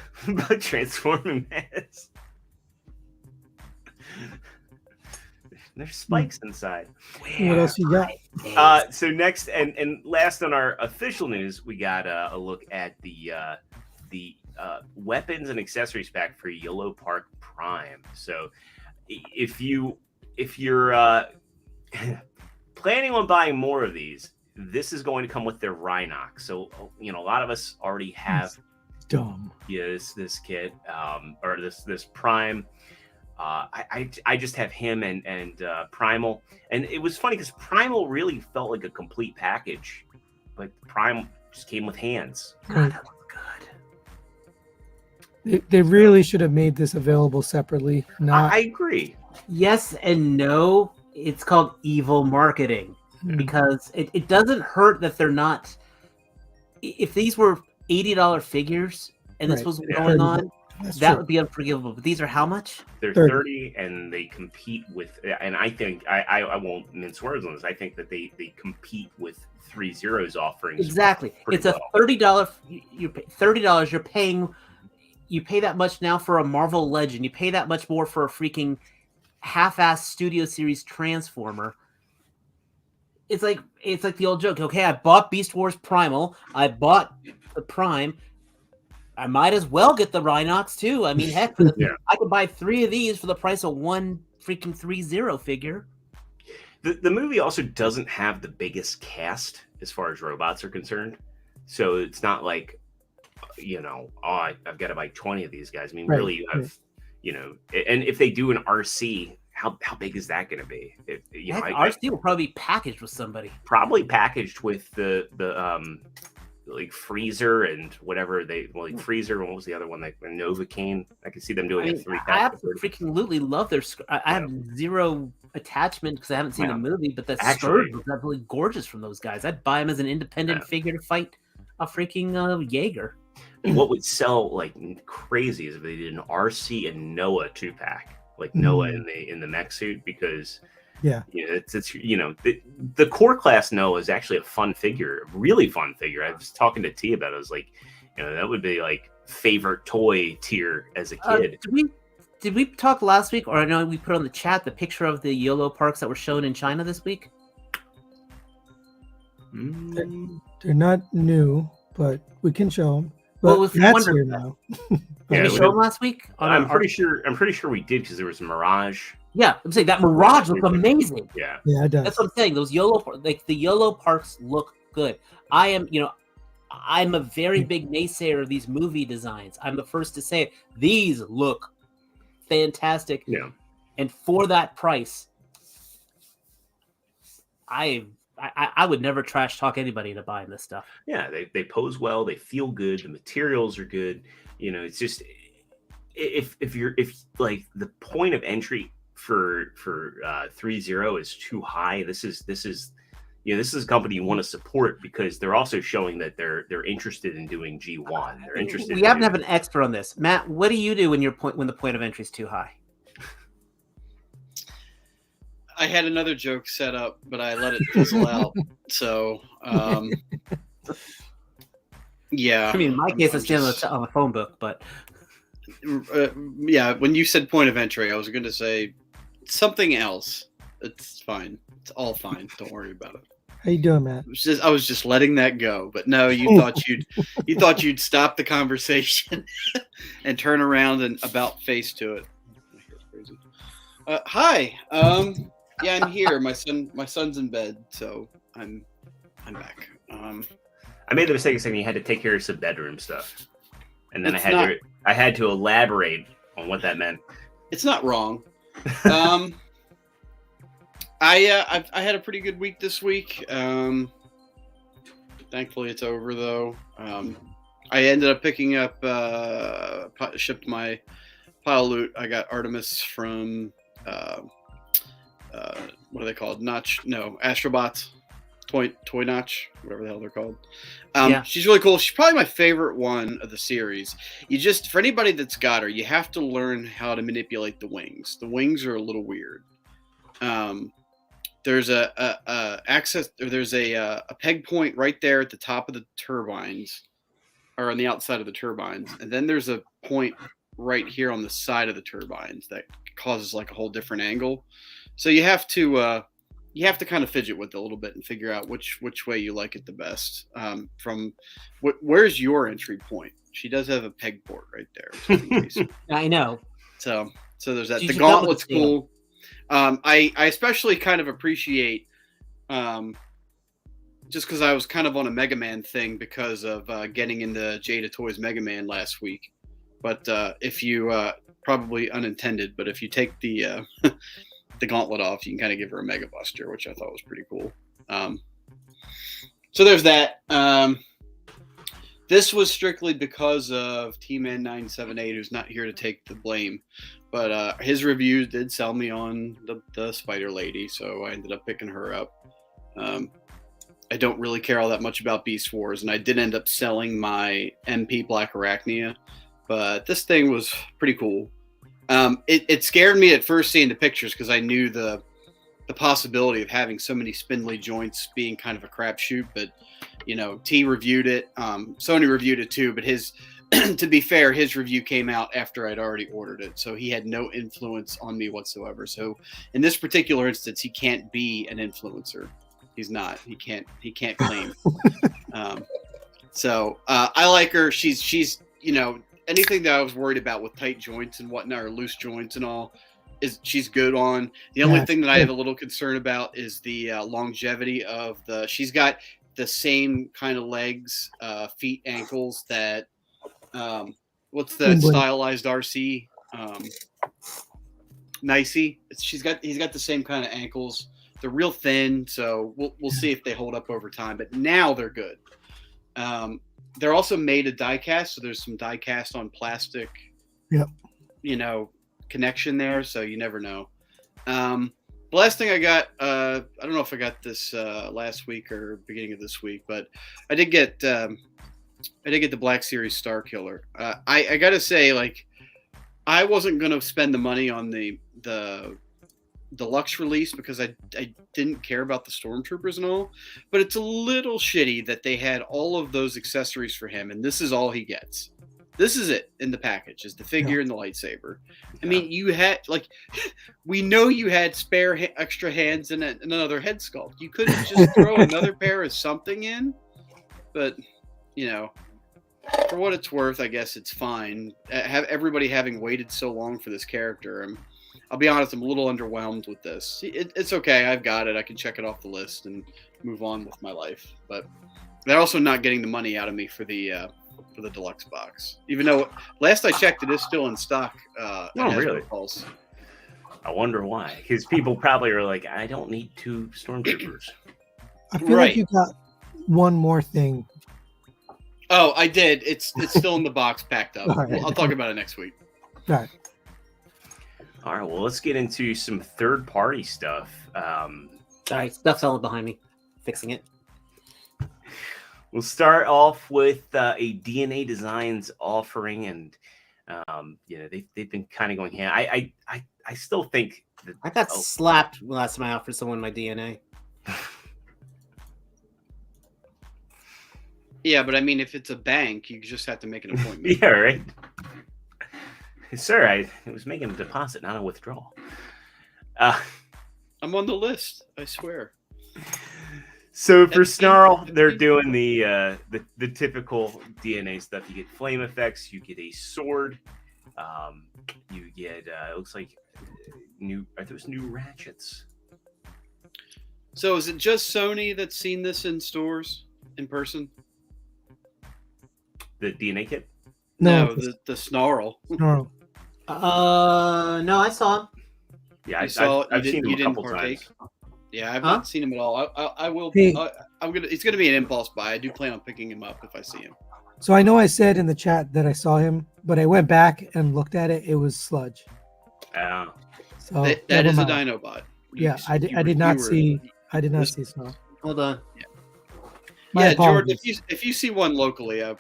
Speaker 1: transforming mask? There's spikes inside.
Speaker 4: What else you got?
Speaker 1: So next and last on our official news, we got a look at the weapons and accessories pack for Yellow Park Prime. So if you're planning on buying more of these, this is going to come with their Rhinox. So a lot of us already have this kit or this Prime. I just have him and Primal, and it was funny because Primal really felt like a complete package, but Prime just came with hands.
Speaker 2: God, that looks good.
Speaker 4: They really should have made this available separately.
Speaker 1: I agree.
Speaker 2: Yes and no. It's called evil marketing because it doesn't hurt that they're not. If these were $80 figures and this was going on, that would be unforgivable. But these are how much?
Speaker 1: They're 30 and they compete with, and I think I won't mince words on this. I think that they compete with 3Zero's offerings.
Speaker 2: Exactly. It's a $30. You pay $30. You're paying. You pay that much now for a Marvel Legend. You pay that much more for a freaking half-ass Studio Series Transformer. It's like the old joke. Okay, I bought Beast Wars Primal. I bought the Prime. I might as well get the Rhinox too. I mean, heck, I could buy 3 of these for the price of one freaking 3Zero figure.
Speaker 1: The movie also doesn't have the biggest cast as far as robots are concerned, so it's not like I've got to buy 20 of these guys. I mean, really, you have. And if they do an RC, how big is that going to be?
Speaker 2: RC will probably be packaged with somebody.
Speaker 1: Probably packaged with the like Freezer and whatever Freezer. What was the other one? Like Novocaine. I could see them doing a 3.
Speaker 2: I absolutely love their. I have zero attachment because I haven't seen the movie, but that skirt was absolutely gorgeous from those guys. I'd buy them as an independent figure to fight a freaking Jaeger.
Speaker 1: What would sell like crazy is if they did an RC and Noah 2-pack, like Noah in the mech suit, because it's the core class Noah is actually a fun figure, really fun figure. I was talking to T about it. I was like, that would be like favorite toy tier as a kid.
Speaker 2: Did we talk last week, or I know we put on the chat the picture of the YOLO parks that were shown in China this week?
Speaker 4: They're not new, but we can show them. But
Speaker 2: Well,
Speaker 4: that's here now.
Speaker 2: Did we show them last week?
Speaker 1: I'm pretty sure we did, because there was Mirage.
Speaker 2: Yeah, I'm saying that Mirage looks amazing.
Speaker 1: Yeah,
Speaker 4: it does.
Speaker 2: That's what I'm saying. Those the YOLO parks look good. I'm a very big naysayer of these movie designs. I'm the first to say it. These look fantastic.
Speaker 1: Yeah.
Speaker 2: And for that price, I would never trash talk anybody into buying this stuff.
Speaker 1: Yeah, they pose well, they feel good, the materials are good. It's just if like the point of entry for 3.0 is too high, this is a company you want to support, because they're also showing that they're interested in doing G1. They're interested.
Speaker 2: We happen to have an expert on this. Matt, what do you do when the point of entry is too high?
Speaker 5: I had another joke set up, but I let it fizzle out. So, yeah.
Speaker 2: I mean, in my case, it's still on the phone book, but
Speaker 5: yeah. When you said point of entry, I was going to say something else. It's fine. It's all fine. Don't worry about it.
Speaker 4: How you doing, Matt?
Speaker 5: I was just letting that go. But no, you thought you'd stop the conversation and turn around and about face to it. Hi. Yeah, I'm here. My son's in bed, so I'm back.
Speaker 1: I made the mistake of saying you had to take care of some bedroom stuff, and then I had to elaborate on what that meant.
Speaker 5: It's not wrong. I had a pretty good week this week. Thankfully, it's over though. I ended up picking up, shipped my pile of loot. I got Artemis from. What are they called? Astrobots, Toy Notch, whatever the hell they're called. She's really cool. She's probably my favorite one of the series. For anybody that's got her, you have to learn how to manipulate the wings. The wings are a little weird. There's a peg point right there at the top of the turbines, or on the outside of the turbines, and then there's a point right here on the side of the turbines that causes like a whole different angle. So you have to kind of fidget with it a little bit and figure out which way you like it the best. Where's your entry point? She does have a peg port right there.
Speaker 2: I know.
Speaker 5: So there's that. The gauntlet's cool. I especially kind of appreciate, just because I was kind of on a Mega Man thing because of getting into Jada Toys Mega Man last week. But if you probably unintended, but if you take the the gauntlet off, you can kind of give her a Mega Buster, which I thought was pretty cool. So there's that. This was strictly because of T-Man 978, who's not here to take the blame. But his reviews did sell me on the Spider Lady, so I ended up picking her up. I don't really care all that much about Beast Wars, and I did end up selling my MP Black Arachnia. But this thing was pretty cool. It scared me at first seeing the pictures because I knew the possibility of having so many spindly joints being kind of a crapshoot. But, T reviewed it. Sony reviewed it too. But to be fair, his review came out after I'd already ordered it. So he had no influence on me whatsoever. So in this particular instance, he can't be an influencer. He's not. He can't claim. So I like her. She's anything that I was worried about with tight joints and whatnot, or loose joints and all, she's good on. The only thing that I have a little concern about is the longevity of she's got the same kind of legs, feet, ankles that, what's the stylized RC? Nicey. He's got the same kind of ankles. They're real thin, so we'll see if they hold up over time. But now they're good. They're also made of die-cast, so there's some die-cast on plastic, connection there, so you never know. The last thing I got, I don't know if I got this last week or beginning of this week, but I did get the Black Series Star Killer. I gotta say, like, I wasn't gonna spend the money on the deluxe release because I didn't care about the Stormtroopers and all, but it's a little shitty that they had all of those accessories for him, and this is all he gets. This is it in the package, is the figure and the lightsaber. I mean, you had, like, we know you had spare extra hands and another head sculpt. You couldn't just throw another pair of something in, but, you know, for what it's worth, I guess it's fine. Everybody having waited so long for this character, I'll be honest, I'm a little underwhelmed with this. It's okay, I've got it. I can check it off the list and move on with my life. But they're also not getting the money out of me for the deluxe box. Even though last I checked, it is still in stock.
Speaker 1: Oh, really?
Speaker 5: Pulse.
Speaker 1: I wonder why. Because people probably are like, I don't need 2 Stormtroopers.
Speaker 4: I feel like you got one more thing.
Speaker 5: Oh, I did. It's still in the box packed up.
Speaker 4: Right.
Speaker 5: I'll talk about it next week.
Speaker 4: All right.
Speaker 1: All right, well, let's get into some third-party stuff.
Speaker 2: Sorry, stuff fell behind me. Fixing it.
Speaker 1: We'll start off with a DNA Designs offering, and they've been kind of going hand. I still think that
Speaker 2: I got slapped last time I offered someone my DNA.
Speaker 5: Yeah, but I mean, if it's a bank, you just have to make an appointment.
Speaker 1: Yeah, right. Sir, I was making a deposit, not a withdrawal.
Speaker 5: I'm on the list, I swear.
Speaker 1: So for Snarl, they're doing the typical DNA stuff. You get flame effects, you get a sword, you get it looks like are those new ratchets?
Speaker 5: So is it just Sony that's seen this in stores in person?
Speaker 1: The DNA kit?
Speaker 5: No, the Snarl.
Speaker 4: Snarl.
Speaker 2: No, I saw him.
Speaker 1: Yeah,
Speaker 5: I've
Speaker 1: seen him a couple
Speaker 5: partake?
Speaker 1: times.
Speaker 5: Yeah, I've not seen him at all. I will.
Speaker 4: Hey.
Speaker 5: It's gonna be an impulse buy. I do plan on picking him up if I see him.
Speaker 4: So I know I said in the chat that I saw him, but I went back and looked at it. It was sludge. So
Speaker 5: that is a Dinobot.
Speaker 4: Yeah, I did not see Snarl.
Speaker 2: Hold on.
Speaker 4: My
Speaker 5: George,
Speaker 4: apologies.
Speaker 5: if you see one locally,
Speaker 1: I'll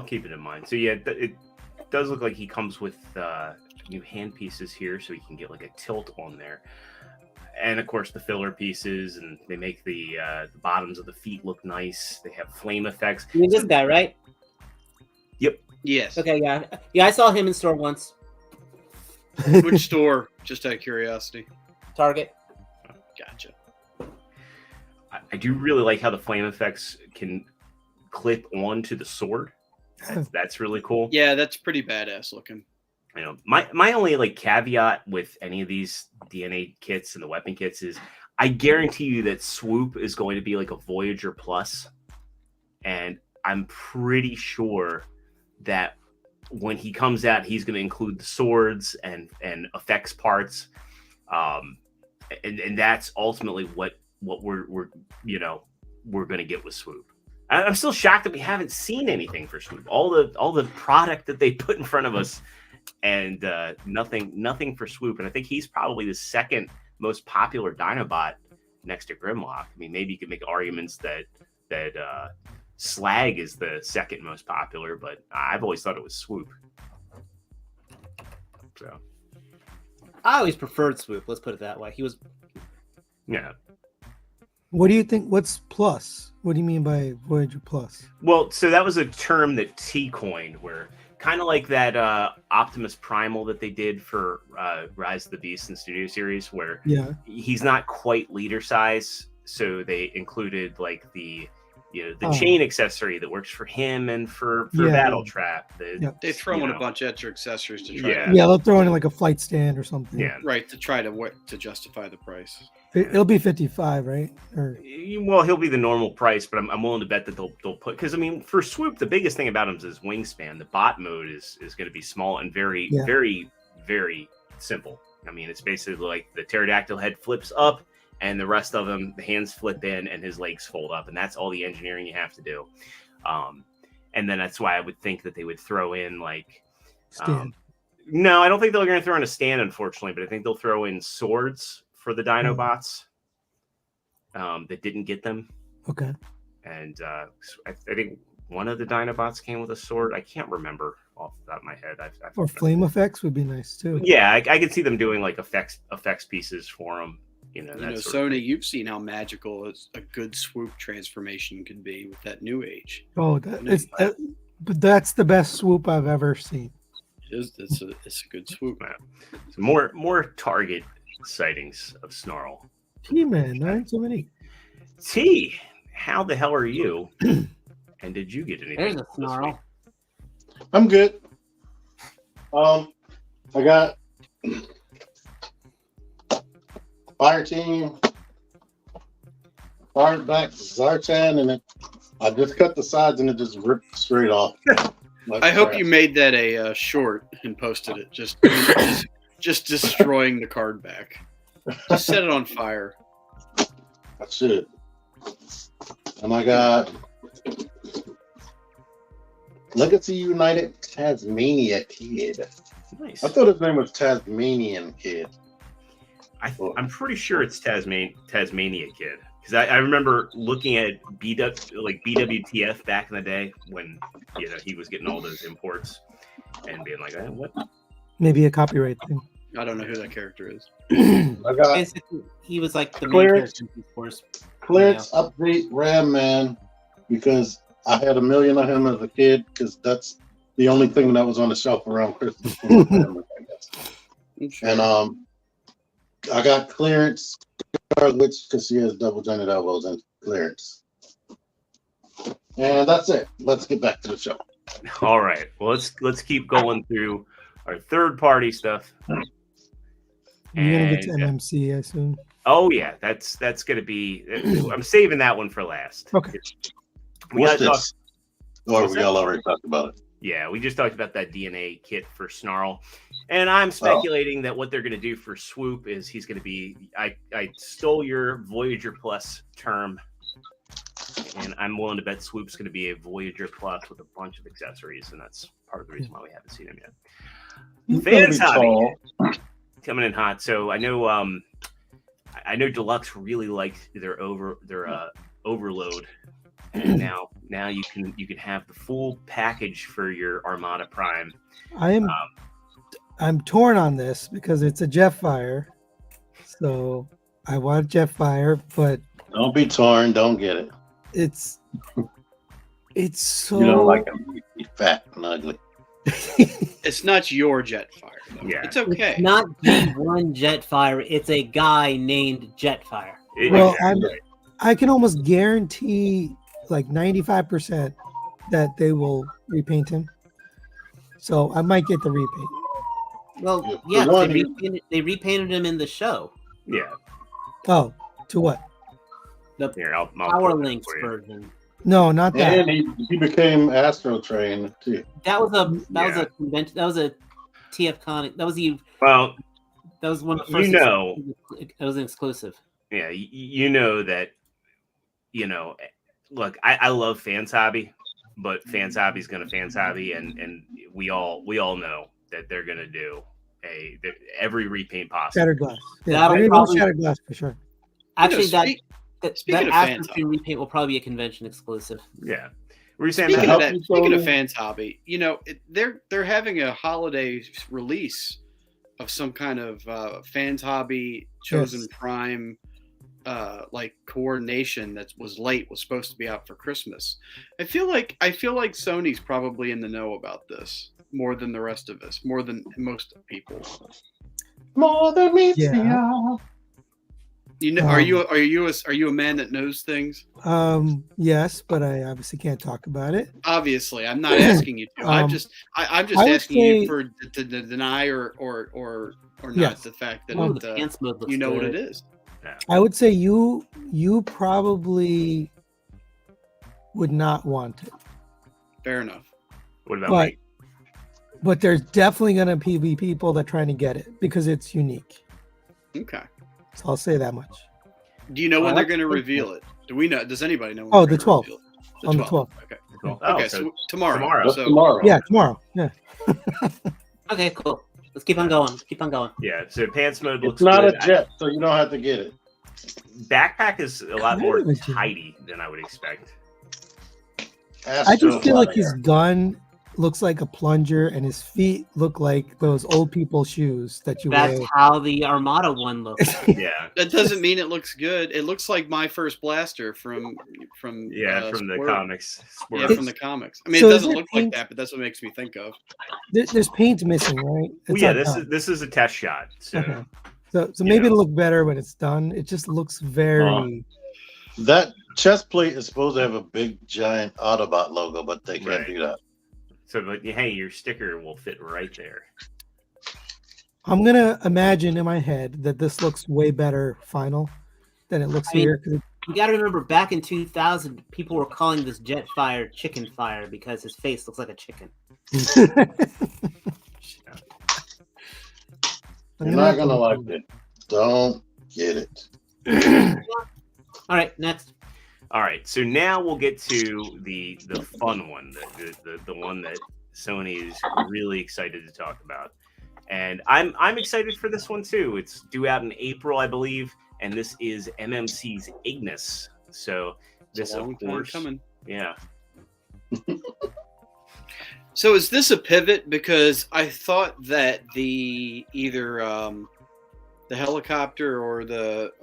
Speaker 1: keep it in mind. So yeah, it does look like he comes with new hand pieces here, so you can get like a tilt on there, and of course the filler pieces, and they make the bottoms of the feet look nice. They have flame effects.
Speaker 2: You mean this guy, right?
Speaker 1: Yep.
Speaker 5: Yes.
Speaker 2: Okay, yeah. I saw him in store once.
Speaker 5: Which store? Just out of curiosity.
Speaker 2: Target.
Speaker 5: Gotcha.
Speaker 1: I do really like how the flame effects can clip onto the sword. That's really cool.
Speaker 5: Yeah, that's pretty badass looking.
Speaker 1: You know, my only like caveat with any of these DNA kits and the weapon kits is I guarantee you that Swoop is going to be like a Voyager Plus, and I'm pretty sure that when he comes out, he's going to include the swords and effects parts, and that's ultimately what we're going to get with Swoop. I'm still shocked that we haven't seen anything for Swoop. All the product that they put in front of us, and nothing for Swoop. And I think he's probably the second most popular Dinobot next to Grimlock. I mean, maybe you could make arguments that Slag is the second most popular, but I've always thought it was Swoop. So
Speaker 2: I always preferred Swoop. Let's put it that way. He was.
Speaker 1: Yeah.
Speaker 4: What do you think? What's plus? What do you mean by Voyager Plus?
Speaker 1: Well, so that was a term that T coined, where kind of like that Optimus Primal that they did for Rise of the Beast in Studio Series, where he's not quite leader size, so they included like the chain accessory that works for him and for Battle Trap.
Speaker 5: They throw in a bunch of extra accessories to try.
Speaker 4: Yeah, they'll throw in like a flight stand or something.
Speaker 1: Yeah,
Speaker 5: right, to try to justify the price.
Speaker 4: It'll be 55, right?
Speaker 1: Well, he'll be the normal price, but I'm willing to bet that they'll put, because I mean, for Swoop, the biggest thing about him is his wingspan. The bot mode is going to be small and very, very, very simple. I mean, it's basically like the pterodactyl head flips up, and the rest of them, the hands flip in, and his legs fold up, and that's all the engineering you have to do. And then that's why I would think that they would throw in like
Speaker 4: stand.
Speaker 1: No, I don't think they're going to throw in a stand, unfortunately, but I think they'll throw in swords for the Dinobots that didn't get them.
Speaker 4: Okay.
Speaker 1: And I think one of the Dinobots came with a sword. I can't remember off the top of my head.
Speaker 4: Or flame effects would be nice too.
Speaker 1: Yeah, I could see them doing like effects pieces for them.
Speaker 5: Sony, you've seen how magical a good swoop transformation can be with that new age.
Speaker 4: Oh, but that's the best swoop I've ever seen.
Speaker 5: It's a good swoop.
Speaker 1: So more target sightings of Snarl.
Speaker 4: T-Man 978.
Speaker 1: T, how the hell are you? And did you get anything?
Speaker 2: There's a Snarl.
Speaker 6: I'm good. I got Fire Team, fired back Zartan, and I just cut the sides and it just ripped straight off.
Speaker 5: I hope you made that a short and posted it. Just destroying the card back. Just set it on fire.
Speaker 6: I should. And I got Legacy United Tasmania Kid.
Speaker 1: Nice.
Speaker 6: I thought his name was Tasmanian Kid.
Speaker 1: I'm pretty sure it's Tasmania Kid, because I remember looking at BWTF back in the day when he was getting all those imports and being like, what?
Speaker 4: Maybe a copyright thing.
Speaker 5: I don't know who that character is.
Speaker 6: I got
Speaker 2: Basically, he was like the main
Speaker 6: Clearance.
Speaker 2: character in Force.
Speaker 6: Clearance update Ram Man, because I had 1 million of him as a kid, because that's the only thing that was on the shelf around Christmas for my family, I guess. And I got Clearance Scarlet Witch because she has double jointed elbows and Clearance. And that's it. Let's get back to the show.
Speaker 1: All right. Well, let's keep going through our third party stuff.
Speaker 4: You're gonna get to MMC, I assume.
Speaker 1: Oh yeah, that's gonna be. I'm saving that one for last.
Speaker 4: Okay.
Speaker 6: What's this? Or we all already talked about it.
Speaker 1: Yeah, we just talked about that DNA kit for Snarl. And I'm speculating that what they're going to do for Swoop is he's going to be... I stole your Voyager Plus term, and I'm willing to bet Swoop's going to be a Voyager Plus with a bunch of accessories, and that's part of the reason why we haven't seen him yet. Fans hobby coming in hot. So I know Deluxe really liked their Overload. And now you can have the full package for your Armada Prime.
Speaker 4: I'm torn on this because it's a Jetfire, so I want Jetfire, but
Speaker 6: Don't be torn. Don't get it.
Speaker 4: It's so
Speaker 6: You don't like him. He's fat and ugly.
Speaker 5: It's not your Jetfire, though.
Speaker 1: Yeah.
Speaker 5: It's okay.
Speaker 2: It's not G1 Jetfire. It's a guy named Jetfire.
Speaker 4: Well, I can almost guarantee like 95% that they will repaint him. So I might get the repaint.
Speaker 2: Well,
Speaker 6: Yeah,
Speaker 2: yeah, they repainted him in the show.
Speaker 1: Yeah.
Speaker 4: Oh, to what?
Speaker 2: The
Speaker 1: Here, I'll
Speaker 2: Power
Speaker 1: put it
Speaker 2: Links
Speaker 1: for you.
Speaker 2: version.
Speaker 4: No, not that.
Speaker 6: And he became Astro Train too.
Speaker 2: That was a convention. That was a TFCon. That was one of the first. It was an exclusive.
Speaker 1: Yeah, you know that. Look, I love Fans Hobby, but Fans Hobby's going to Fans Hobby, and we all know that they're going to do every repaint possible.
Speaker 4: Shattered glass. Yeah,
Speaker 2: That'll
Speaker 4: they're gonna do
Speaker 2: probably-
Speaker 4: shattered glass for sure.
Speaker 2: Actually,
Speaker 5: speaking
Speaker 2: that
Speaker 5: of
Speaker 2: Astro
Speaker 5: Fans
Speaker 2: Train repaint will probably be a convention exclusive.
Speaker 1: Yeah. Were you saying
Speaker 5: Speaking
Speaker 1: that?
Speaker 5: of that, speaking of Fans Hobby, they're having a holiday release of some kind of Fans Hobby Chosen Prime coordination that was supposed to be out for Christmas. I feel like Sony's probably in the know about this more than the rest of us, more than most people.
Speaker 6: More than meets the
Speaker 4: Yeah.
Speaker 6: eye.
Speaker 5: Are you a man that knows things?
Speaker 4: Yes, but I obviously can't talk about it.
Speaker 5: Obviously, I'm not asking you to. I'm just
Speaker 4: I would
Speaker 5: asking you
Speaker 4: say-
Speaker 5: to deny or not
Speaker 4: Yes.
Speaker 5: the fact that
Speaker 2: Oh, the dance mode looks
Speaker 5: you know what
Speaker 2: good.
Speaker 5: it is.
Speaker 4: I would say you probably would not want it,
Speaker 5: Fair enough.
Speaker 1: What about
Speaker 4: but
Speaker 1: me?
Speaker 4: but there's definitely going to be people that are trying to get it because it's unique.
Speaker 5: Okay.
Speaker 4: So I'll say that much.
Speaker 5: Do you know when
Speaker 2: I
Speaker 5: they're
Speaker 2: like
Speaker 5: going to
Speaker 2: the
Speaker 5: reveal it? Do we know? Does anybody know? When
Speaker 4: Oh,
Speaker 5: they're
Speaker 4: the
Speaker 5: gonna
Speaker 4: 12th.
Speaker 5: reveal it?
Speaker 4: On the 12th.
Speaker 5: Okay.
Speaker 1: Oh,
Speaker 5: Okay. So tomorrow.
Speaker 1: Tomorrow.
Speaker 6: That's
Speaker 5: So
Speaker 6: tomorrow.
Speaker 4: Yeah, tomorrow. Yeah.
Speaker 2: Okay, cool. Let's keep on going. Keep on going.
Speaker 1: Yeah, so pants mode looks
Speaker 6: It's not
Speaker 1: good.
Speaker 6: a jet, so you don't have to get it.
Speaker 1: Backpack is a lot more
Speaker 4: Kind of a jet.
Speaker 1: tidy than I would expect.
Speaker 4: I just feel like his gun looks like a plunger, and his feet look like those old people shoes that you
Speaker 2: That's
Speaker 4: wear.
Speaker 2: how the Armada one looks.
Speaker 1: Yeah,
Speaker 5: That doesn't mean it looks good. It looks like my first blaster from
Speaker 1: from the
Speaker 5: Squirt.
Speaker 1: comics.
Speaker 5: Yeah,
Speaker 1: Squirt.
Speaker 5: from the comics. I mean,
Speaker 4: So
Speaker 5: it
Speaker 4: is
Speaker 5: doesn't
Speaker 4: it
Speaker 5: look like
Speaker 4: pink?
Speaker 5: that, but that's what makes me think of.
Speaker 4: There's paint missing, right?
Speaker 1: Well,
Speaker 4: It's
Speaker 1: yeah,
Speaker 4: not done.
Speaker 1: this is a test shot. So
Speaker 4: Okay. So
Speaker 1: you
Speaker 4: maybe
Speaker 1: know.
Speaker 4: it'll look better when it's done. It just looks very.
Speaker 6: That chest plate is supposed to have a big giant Autobot logo, but they can't
Speaker 1: Right.
Speaker 6: do that.
Speaker 1: So, but hey, your sticker will fit right there.
Speaker 4: I'm gonna imagine in my head that this looks way better final than it looks
Speaker 2: I mean-
Speaker 4: here. 'Cause
Speaker 2: You got to remember, back in 2000, people were calling this Jetfire Chicken Fire because his face looks like a chicken.
Speaker 6: You're not gonna like it. Don't get it.
Speaker 2: All right, next.
Speaker 1: All right, so now we'll get to the fun one, the one that Sony is really excited to talk about, and I'm excited for this one too. It's due out in April, I believe, and this is MMC's Ignis. So this,
Speaker 5: It's a long
Speaker 1: of
Speaker 5: time
Speaker 1: course,
Speaker 5: coming.
Speaker 1: yeah.
Speaker 5: So is this a pivot? Because I thought that either the helicopter or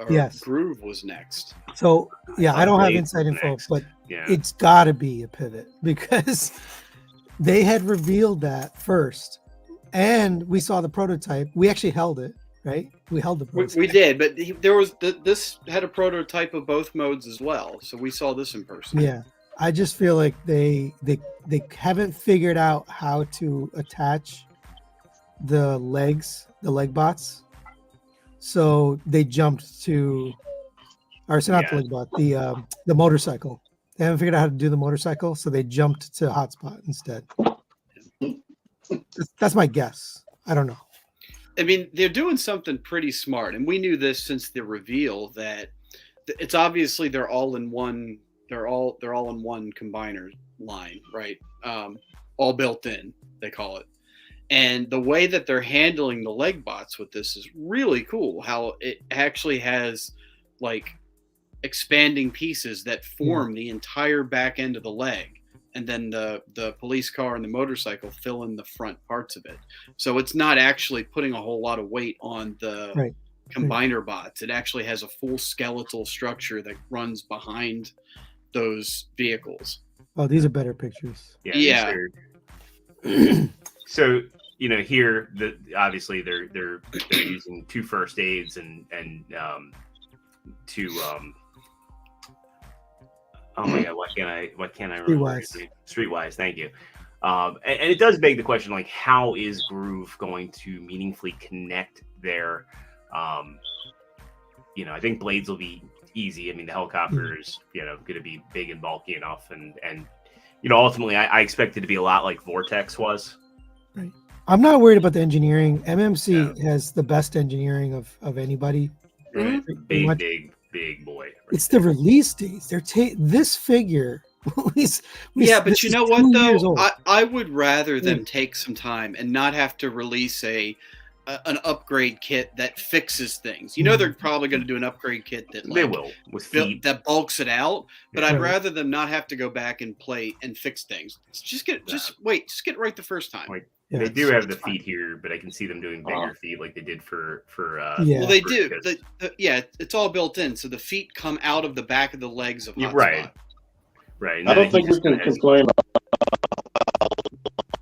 Speaker 4: Yes.
Speaker 5: Groove was next.
Speaker 4: So yeah, I don't have
Speaker 1: Blade
Speaker 4: inside info,
Speaker 1: next.
Speaker 4: but
Speaker 1: Yeah,
Speaker 4: it's got to be a pivot because they had revealed that first, and we saw the prototype. We actually held it, right? We held the prototype.
Speaker 5: We did, but there was this had a prototype of both modes as well, so we saw this in person.
Speaker 4: Yeah, I just feel like they haven't figured out how to attach the leg bots, so they jumped to, or so not
Speaker 1: Yeah.
Speaker 4: the leg bot, the motorcycle. They haven't figured out how to do the motorcycle, so they jumped to hotspot instead. That's my guess. I don't know.
Speaker 5: I mean, they're doing something pretty smart, and we knew this since the reveal that it's obviously they're all in one. They're all in one combiner line, right? All built in, they call it. And the way that they're handling the leg bots with this is really cool. How it actually has like expanding pieces that form the entire back end of the leg, and then the police car and the motorcycle fill in the front parts of it. So it's not actually putting a whole lot of weight on the combiner bots. It actually has a full skeletal structure that runs behind those vehicles.
Speaker 4: Oh, these are better pictures.
Speaker 5: Yeah.
Speaker 1: So here obviously they're using two first aids and two oh my god, why can't I remember Streetwise, thank you. And it does beg the question, like, how is Groove going to meaningfully connect there? I think Blades will be easy. I mean, the helicopter is going to be big and bulky enough, and ultimately I expect it to be a lot like Vortex was.
Speaker 4: Right. I'm not worried about the engineering. MMC has the best engineering of anybody.
Speaker 1: Right.
Speaker 4: Pretty
Speaker 1: Big boy. Right.
Speaker 4: It's the release dates. They're this figure.
Speaker 5: But you know what though? I would rather them
Speaker 4: Yeah.
Speaker 5: take some time and not have to release an upgrade kit that fixes things. They're probably going to do an upgrade kit that
Speaker 1: They will with feet.
Speaker 5: that bulks it out. But
Speaker 1: Yeah.
Speaker 5: I'd rather them not have to go back and play and fix things. Just get it right the first time.
Speaker 1: Like,
Speaker 4: Yeah,
Speaker 1: they do have the
Speaker 5: it's fine.
Speaker 1: feet here, but I can see them doing bigger feet like they did for
Speaker 4: Yeah.
Speaker 5: Well, they
Speaker 1: for
Speaker 5: do.
Speaker 1: Pigeons.
Speaker 5: It's all built in, so the feet come out of the back of the legs of
Speaker 1: Yeah,
Speaker 5: Hotspot.
Speaker 1: right. And
Speaker 6: I
Speaker 1: then
Speaker 6: don't think
Speaker 1: he
Speaker 6: we can
Speaker 1: just has-
Speaker 6: complain about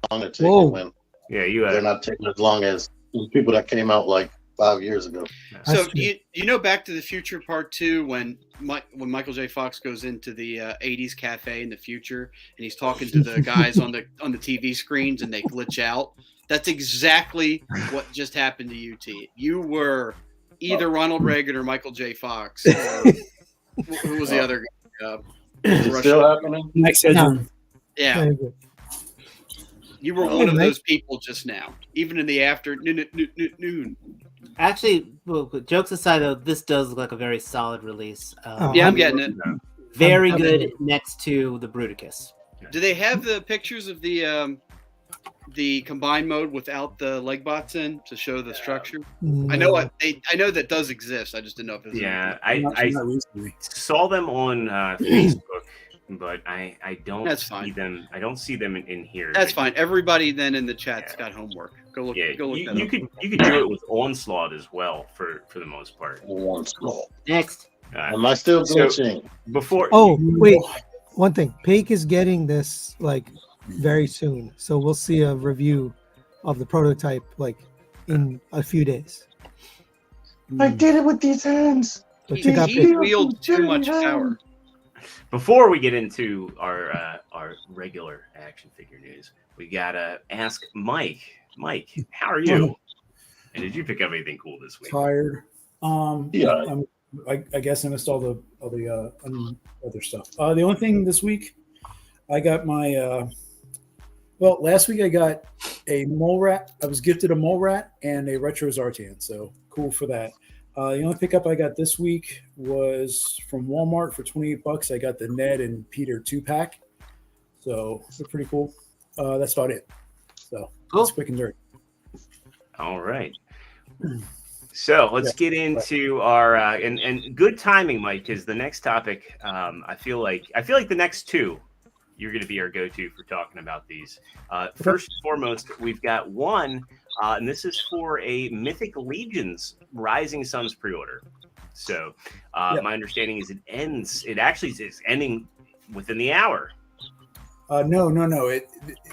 Speaker 6: how long it taking
Speaker 4: Whoa.
Speaker 6: when
Speaker 1: Yeah, you
Speaker 6: they're
Speaker 1: have.
Speaker 6: not taking as long as the people that came out like 5 years ago.
Speaker 5: So
Speaker 4: That's true.
Speaker 5: Back to the Future Part 2 when Michael J. Fox goes into the 80s cafe in the future and he's talking to the guys on the TV screens and they glitch out. That's exactly what just happened to you, T. You were either Ronald Reagan or Michael J. Fox. Or, who was the other guy?
Speaker 6: Is it still happening?
Speaker 7: Next
Speaker 4: No.
Speaker 7: headline.
Speaker 5: Yeah,
Speaker 4: Very good.
Speaker 5: you were
Speaker 4: Oh,
Speaker 5: one of
Speaker 4: nice.
Speaker 5: those people just now, even in the afternoon.
Speaker 2: Actually, well, jokes aside, though, this does look like a very solid release.
Speaker 5: Yeah, I'm getting it.
Speaker 2: Very good next to the Bruticus.
Speaker 5: Do they have the pictures of the the combined mode without the leg bots in to show the structure?
Speaker 4: No.
Speaker 5: I know that does exist. I just didn't know if it was
Speaker 1: Yeah,
Speaker 7: Not
Speaker 1: I
Speaker 7: recently.
Speaker 1: saw them on Facebook, but I don't
Speaker 5: That's
Speaker 1: see
Speaker 5: fine.
Speaker 1: them. I don't see them in here.
Speaker 5: That's fine. Everybody then in the chat's got homework. Go look.
Speaker 1: Yeah,
Speaker 5: Go look that
Speaker 1: you
Speaker 5: up.
Speaker 1: could do it with Onslaught as well for the most part.
Speaker 6: One scroll.
Speaker 2: Next.
Speaker 6: Am I still
Speaker 1: So-
Speaker 6: glitching?
Speaker 1: Before
Speaker 4: Oh, wait. One thing. Peak is getting this like very soon. So we'll see a review of the prototype like in a few days.
Speaker 6: I did it with these hands.
Speaker 4: So
Speaker 5: He,
Speaker 4: check out
Speaker 5: he
Speaker 4: Peak.
Speaker 5: wields too much power.
Speaker 1: Before we get into our regular action figure news, we gotta ask Mike. Mike, how are you? And did you pick up anything cool this week?
Speaker 7: Tired.
Speaker 6: Yeah.
Speaker 7: I guess I missed all the other stuff. The only thing this week, I got my. Last week I got a mole rat. I was gifted a mole rat and a retro Zartan, so cool for that. The only pickup I got this week was from Walmart for $28. I got the Ned and Peter 2-pack, so they're pretty cool. That's about it. So
Speaker 2: Cool.
Speaker 7: that's quick and dirty.
Speaker 1: All right. So let's get into our and good timing, Mike, because the next topic, I feel like the next two, you're going to be our go-to for talking about these. First and foremost, we've got one, and this is for a Mythic Legions Rising Suns pre-order. So my understanding is it actually is ending within the hour.
Speaker 7: No.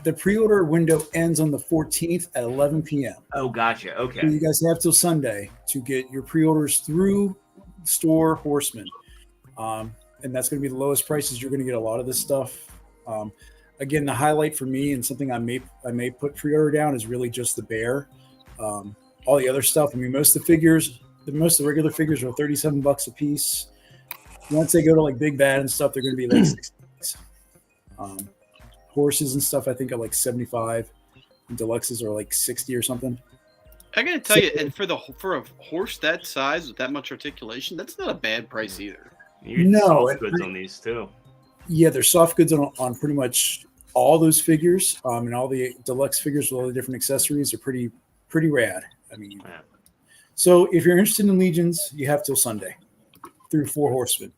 Speaker 7: The pre-order window ends on the 14th at 11 p.m.
Speaker 1: Oh, gotcha.
Speaker 7: So
Speaker 1: Okay.
Speaker 7: you guys have till Sunday to get your pre-orders through store Horseman. And that's going to be the lowest prices. You're going to get a lot of this stuff. Again, the highlight for me and something I may put pre-order down is really just the bear. All the other stuff. I mean, most of the regular figures are $37 a piece. Once they go to like Big Bad and stuff, they're going to be like $60. Horses and stuff, I think, are like 75. And deluxes are like 60 or something.
Speaker 5: I gotta tell you, and for a horse that size with that much articulation, that's not a bad price either.
Speaker 1: You
Speaker 7: No,
Speaker 1: soft goods on these too.
Speaker 7: Yeah, there's soft goods on pretty much all those figures, and all the deluxe figures with all the different accessories are pretty rad. I mean,
Speaker 1: Yeah.
Speaker 7: So if you're interested in Legions, you have till Sunday through 4 Horsemen.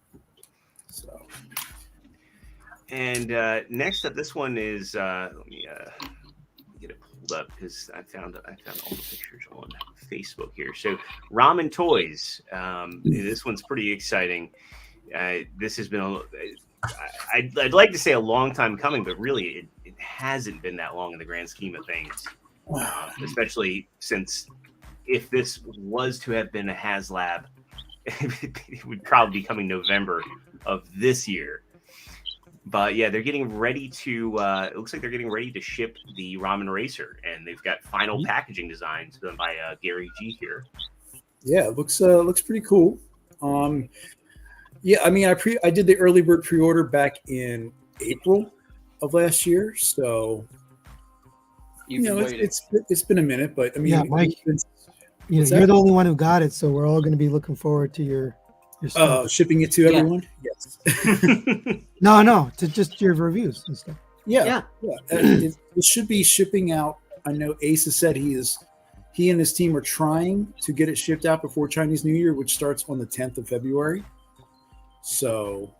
Speaker 7: So
Speaker 1: And next up, this one is let me get it pulled up because I found all the pictures on Facebook here. So Ramen Toys. This one's pretty exciting. This has been I'd like to say a long time coming, but really it hasn't been that long in the grand scheme of things. Especially since if this was to have been a HasLab, it would probably be coming November of this year. But yeah, they're getting ready to. It looks like they're getting ready to ship the Ramen Racer, and they've got final packaging designs done by Gary G here.
Speaker 7: yeah, it looks pretty cool. Yeah, I mean, I did the early bird pre-order back in April of last year, so it's been a minute, but I mean,
Speaker 4: Yeah, Mike,
Speaker 7: it's
Speaker 4: you're the only one who got it, so we're all going to be looking forward to your stuff.
Speaker 7: shipping it to everyone. Yes.
Speaker 4: No, to just your reviews and stuff.
Speaker 7: Yeah. It should be shipping out. I know Ace has said he and his team are trying to get it shipped out before Chinese New Year, which starts on the 10th of February. So,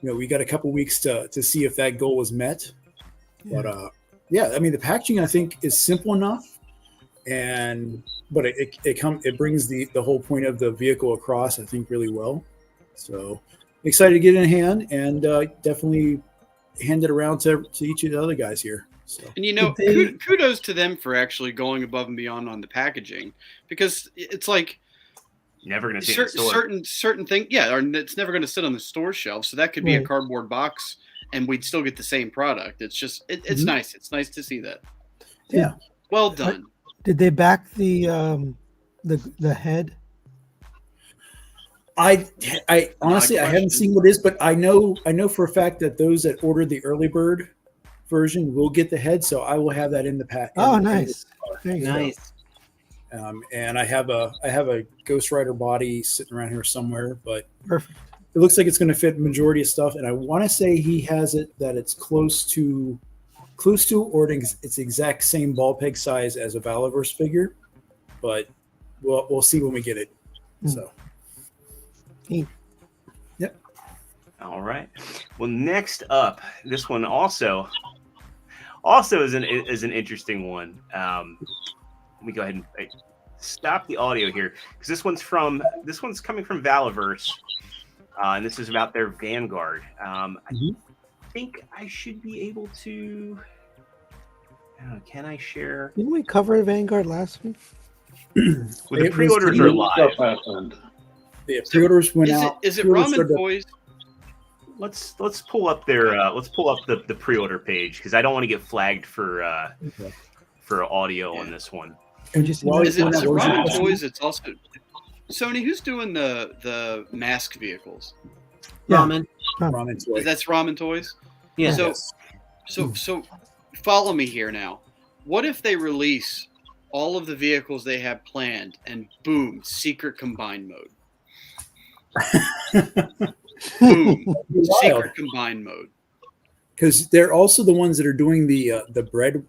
Speaker 7: we got a couple weeks to see if that goal was met.
Speaker 4: Yeah.
Speaker 7: But yeah, I mean, the packaging I think is simple enough, but it brings the whole point of the vehicle across, I think, really well. So excited to get it in hand and definitely hand it around to each of the other guys here. So.
Speaker 5: And kudos to them for actually going above and beyond on the packaging, because it's like
Speaker 1: Never going to see it in the store.
Speaker 5: certain thing, or it's never going to sit on the store shelf. So that could be a cardboard box, and we'd still get the same product. It's just it's nice. It's nice to see that.
Speaker 7: Yeah,
Speaker 5: well done.
Speaker 4: Did they back the head?
Speaker 7: I honestly I haven't seen what it is, but I know for a fact that those that ordered the early bird version will get the head, so I will have that in the pack.
Speaker 4: Oh, nice.
Speaker 2: Nice.
Speaker 7: And I have a Ghost Rider body sitting around here somewhere, but
Speaker 4: Perfect.
Speaker 7: it looks like it's going to fit majority of stuff. And I want to say he has it that it's close to close to, or it's the exact same ball peg size as a Valaverse figure, but we'll see when we get it. So, yep.
Speaker 1: All right. Well, next up, this one also is an interesting one. Let me go ahead and stop the audio here because this one's coming from Valaverse, and this is about their Vanguard. I think I should be able to. Can I share?
Speaker 4: Didn't we cover Vanguard last week?
Speaker 1: Well, the pre-orders are live.
Speaker 7: Yeah, pre-orders went out.
Speaker 5: Is it Ramen Toys?
Speaker 1: Let's pull up their the pre-order page because I don't want to get flagged for audio on this one.
Speaker 5: Is it Ramen Toys? It's also Sony. Who's doing the mask vehicles?
Speaker 2: Ramen.
Speaker 7: Ramen Toys.
Speaker 5: That's Ramen Toys.
Speaker 2: Yeah.
Speaker 5: So follow me here now. What if they release all of the vehicles they have planned and boom, secret combine mode? Boom, secret combine mode.
Speaker 7: Because they're also the ones that are doing the bread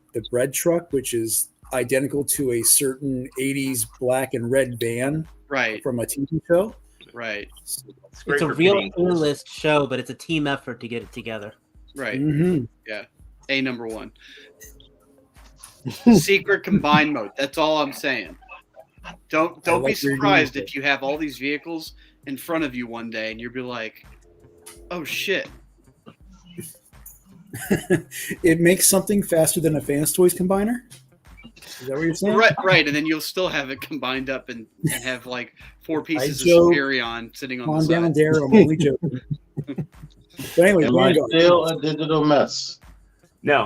Speaker 7: truck, which is identical to a certain 80s black and red van from a TV show.
Speaker 5: Right.
Speaker 2: It's a real A-list show, but it's a team effort to get it together.
Speaker 5: Right. Yeah. Number 1. Secret combine mode. That's all I'm saying. Don't be surprised if you have all these vehicles in front of you one day and you'll be like, oh shit.
Speaker 7: It makes something faster than a Fans Toys combiner? Is that what you're saying?
Speaker 5: Right. And then you'll still have it combined up and have like 4 pieces of Superion sitting on the side.
Speaker 7: Down there, I'm only joking. But anyway,
Speaker 6: am I still a digital mess?
Speaker 1: No.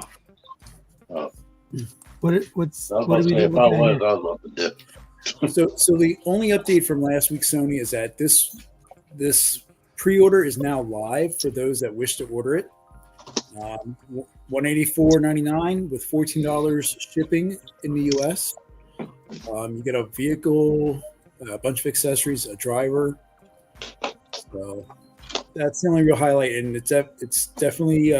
Speaker 4: Oh. What do we do?
Speaker 7: So the only update from last week, Sony, is that this pre-order is now live for those that wish to order it. $184.99 with $14 shipping in the U.S. You get a vehicle, a bunch of accessories, a driver. So that's the only real highlight, and it's definitely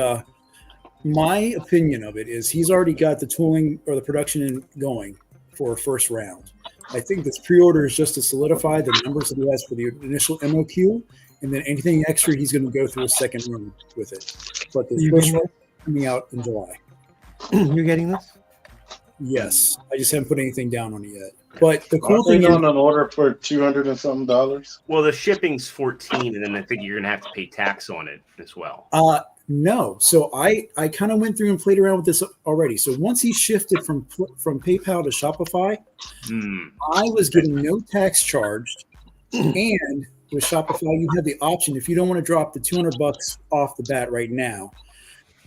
Speaker 7: my opinion of it is he's already got the tooling or the production going for a first round. I think this pre-order is just to solidify the numbers that he has for the initial MOQ, and then anything extra he's going to go through a second round with it. But the first round is coming out in July.
Speaker 4: You're getting this?
Speaker 7: Yes, I just haven't put anything down on it yet. But the cool thing is
Speaker 6: on an order for $200 and something.
Speaker 1: Well, the shipping's $14, and then I think you're going to have to pay tax on it as well.
Speaker 7: No. So I kind of went through and played around with this already. So once he shifted from PayPal to Shopify, I was getting no tax charged. And with Shopify, you have the option, if you don't want to drop the $200 off the bat right now,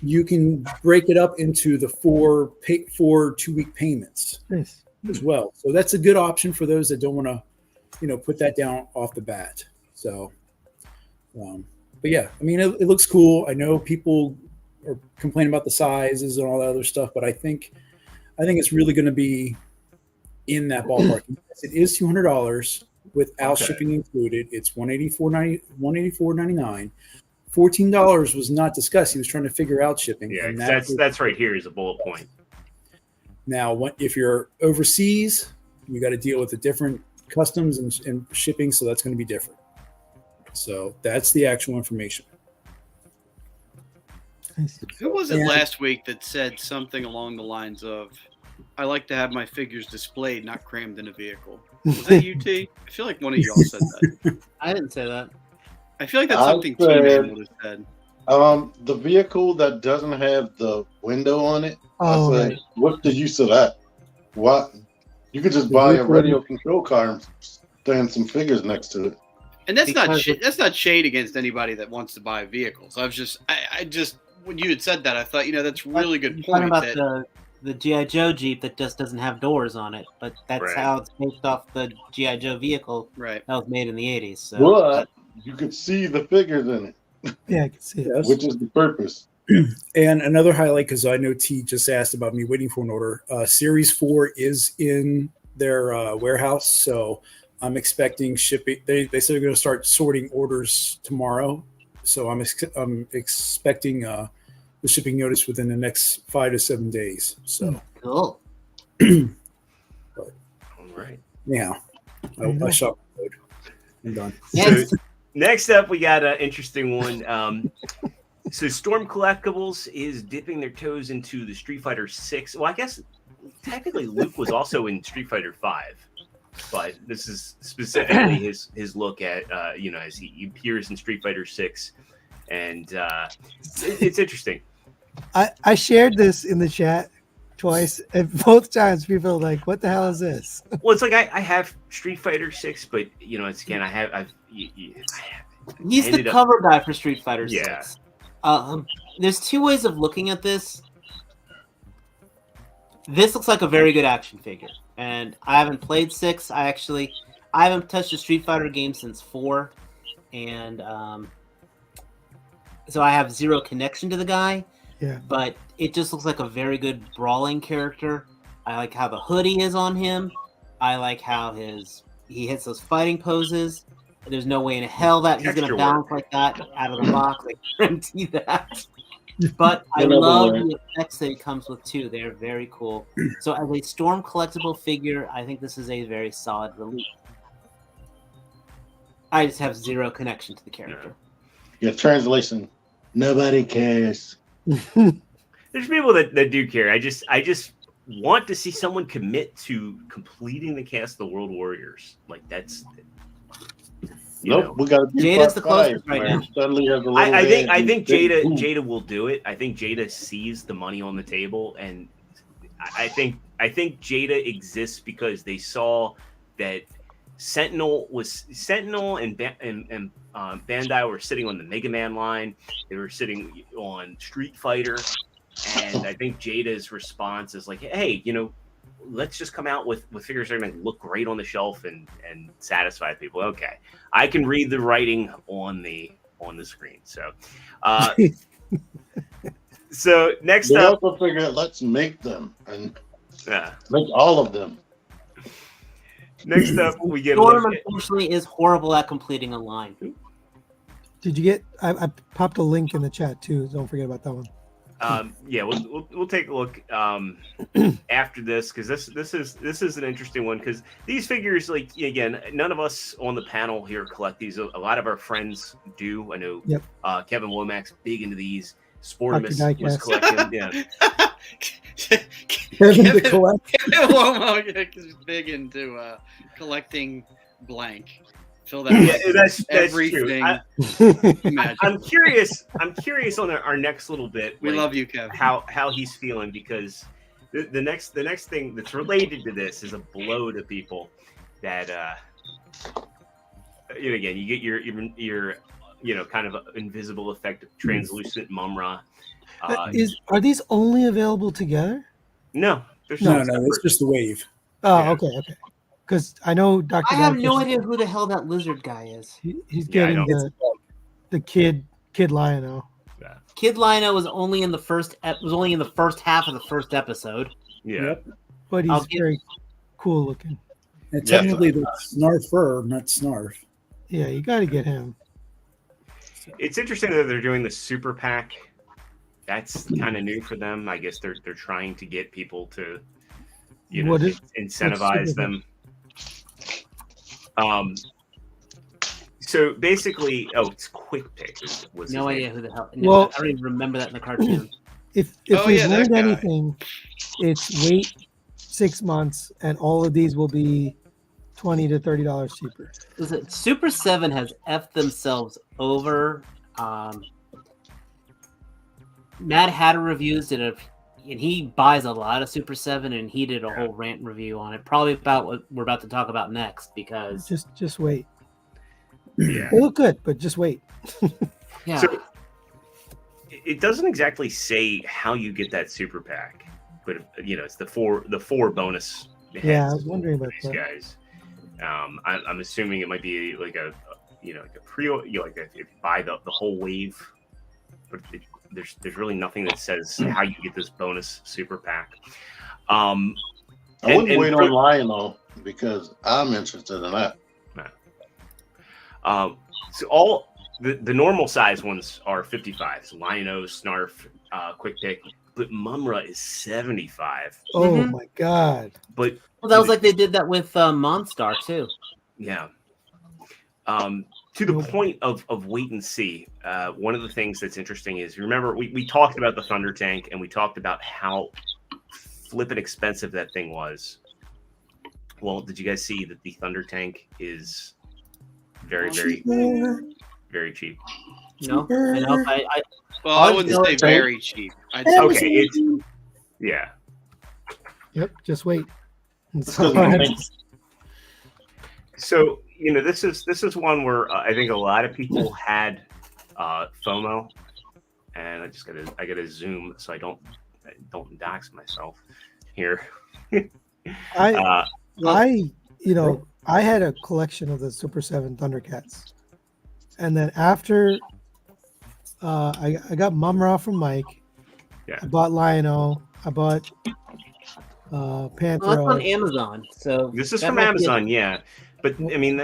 Speaker 7: you can break it up into the 4 2-week payments as well. So that's a good option for those that don't want to, put that down off the bat. So, but yeah, I mean, it looks cool. I know people are complaining about the sizes and all that other stuff, but I think it's really going to be in that ballpark. It is $200 without shipping included. It's $184.99. $14 was not discussed. He was trying to figure out shipping.
Speaker 1: Yeah, that's right here is a bullet point.
Speaker 7: Now, if you're overseas, you got to deal with the different customs and shipping, so that's going to be different. So that's the actual information.
Speaker 5: Who was it last week that said something along the lines of, I like to have my figures displayed, not crammed in a vehicle? Was that UT? I feel like one of y'all said that.
Speaker 2: I didn't say that.
Speaker 5: I feel like that's something T-Man would have said.
Speaker 6: The vehicle that doesn't have the window on it, what's the use of that? What? You could just buy a radio control car and stand some figures next to it.
Speaker 5: And that's not shade against anybody that wants to buy vehicles. I just when you had said that, I thought, that's a really good point.
Speaker 2: Talking about the G.I. Joe Jeep that just doesn't have doors on it, but that's how it's based off the G.I. Joe vehicle that was made in the 80s. So
Speaker 6: but you could see the figures in it.
Speaker 4: Yeah, I can see it.
Speaker 6: Which is the purpose.
Speaker 7: And another highlight, because I know T just asked about me waiting for an order. Series 4 is in their warehouse, so I'm expecting shipping. They said they're going to start sorting orders tomorrow, so I'm expecting the shipping notice within the next 5 to 7 days. So
Speaker 2: Cool.
Speaker 1: All right.
Speaker 7: yeah, I shot my load. I'm done.
Speaker 1: So next up, we got an interesting one. So Storm Collectibles is dipping their toes into the Street Fighter 6. Well, I guess technically Luke was also in Street Fighter 5, but this is specifically his look at as he appears in Street Fighter 6, and it's interesting.
Speaker 4: I shared this in the chat twice, and both times people are like, "What the hell is this?"
Speaker 1: Well, it's like I have Street Fighter 6, but it's again
Speaker 2: He's the cover guy for Street Fighter 6.
Speaker 1: Yeah.
Speaker 2: There's two ways of looking at this. This looks like a very good action figure, and I haven't played 6. I haven't touched a Street Fighter game since 4, and so I have zero connection to the guy.
Speaker 4: Yeah.
Speaker 2: But it just looks like a very good brawling character. I like how the hoodie is on him. I like how he hits those fighting poses. There's no way in hell that he's going to bounce like that out of the box. I guarantee that. But I love the effects that it comes with, too. They're very cool. So as a Storm collectible figure, I think this is a very solid release. I just have zero connection to the character.
Speaker 6: Your translation, nobody cares.
Speaker 1: There's people that do care. I just want to see someone commit to completing the cast of the World Warriors. Like that's...
Speaker 6: Nope, we got
Speaker 2: Jada's the closest right now.
Speaker 1: I think Jada will do it. I think Jada sees the money on the table, and I think Jada exists because they saw that Sentinel and Bandai were sitting on the Mega Man line. They were sitting on Street Fighter, and I think Jada's response is like, "Hey, let's just come out with figures that are going to look great on the shelf and satisfy people." Okay, I can read the writing on the screen. So, so next
Speaker 6: they
Speaker 1: up,
Speaker 6: also figure let's make them and make all of them.
Speaker 1: Next up, we get
Speaker 2: Storm. Unfortunately, is horrible at completing a line.
Speaker 4: Did you get? I popped a link in the chat too. Don't forget about that one.
Speaker 1: Yeah, we'll take a look after this, because this is an interesting one, because these figures, like, again, none of us on the panel here collect these. A lot of our friends do. I know. Yep. Kevin Womack's big into these. Sportimus was collecting. Yeah.
Speaker 5: Kevin Womack is big into collecting blank. Fill that.
Speaker 1: That's
Speaker 5: everything.
Speaker 1: I'm curious on our next little bit.
Speaker 5: We love you, Kev.
Speaker 1: How he's feeling, because the next thing that's related to this is a blow to people that again, you get your kind of invisible effect of translucent Mumra.
Speaker 4: Are these only available together?
Speaker 1: No,
Speaker 7: no. It's just the wave.
Speaker 4: Oh, yeah. Okay. Because I know Dr.
Speaker 2: I have no idea who the hell that lizard guy is.
Speaker 4: He's getting the kid Lionel.
Speaker 1: Yeah.
Speaker 2: Kid Lionel was only in the first half of the first episode.
Speaker 1: Yeah,
Speaker 7: yep.
Speaker 4: But he's very cool looking.
Speaker 7: And technically, that's Snarfer, not Snarf.
Speaker 4: Yeah, you got to get him.
Speaker 1: It's interesting that they're doing the super pack. That's kind of new for them. I guess they're trying to get people to incentivize them. So basically, it's Quick Pick.
Speaker 2: No idea who the hell. No, I don't even remember that in the cartoon.
Speaker 4: If we've learned anything, it's wait 6 months, and all of these will be $20 to $30 cheaper.
Speaker 2: Super 7 has effed themselves over. Mad Hatter Reviews and he buys a lot of Super 7, and he did a whole rant review on it, probably about what we're about to talk about next, because
Speaker 4: just wait.
Speaker 1: Yeah,
Speaker 4: they look good, but just wait.
Speaker 2: Yeah.
Speaker 1: So it doesn't exactly say how you get that super pack, but it's the four bonus.
Speaker 4: Yeah, I was wondering about
Speaker 1: these
Speaker 4: that.
Speaker 1: guys. I'm assuming it might be like a pre, like if you buy the whole wave, but there's really nothing that says how you get this bonus super pack.
Speaker 6: I wouldn't wait on Lionel, because I'm interested in that.
Speaker 1: So the normal size ones are 55. So Lion-O, Snarf, Quick Pick, but Mumra is 75.
Speaker 4: Oh my god!
Speaker 1: But
Speaker 2: well, that was like they did that with Monstar too.
Speaker 1: Yeah. To the point of wait and see, one of the things that's interesting is, remember, we talked about the Thunder Tank, and we talked about how flippin' expensive that thing was. Well, did you guys see that the Thunder Tank is very, very, very cheap?
Speaker 2: No, I know.
Speaker 5: Well, I wouldn't say very cheap. I'd say
Speaker 1: Okay, it's yeah.
Speaker 4: Yep, just wait.
Speaker 1: So this is one where I think a lot of people had FOMO, and I gotta zoom so I don't dox myself here.
Speaker 4: I had a collection of the Super 7 Thundercats, and then after I got Mumra from Mike.
Speaker 1: Yeah.
Speaker 4: I bought Lion-O. I bought Panther.
Speaker 2: Well, that's on Amazon. So
Speaker 1: this is from Amazon, yeah. But I mean,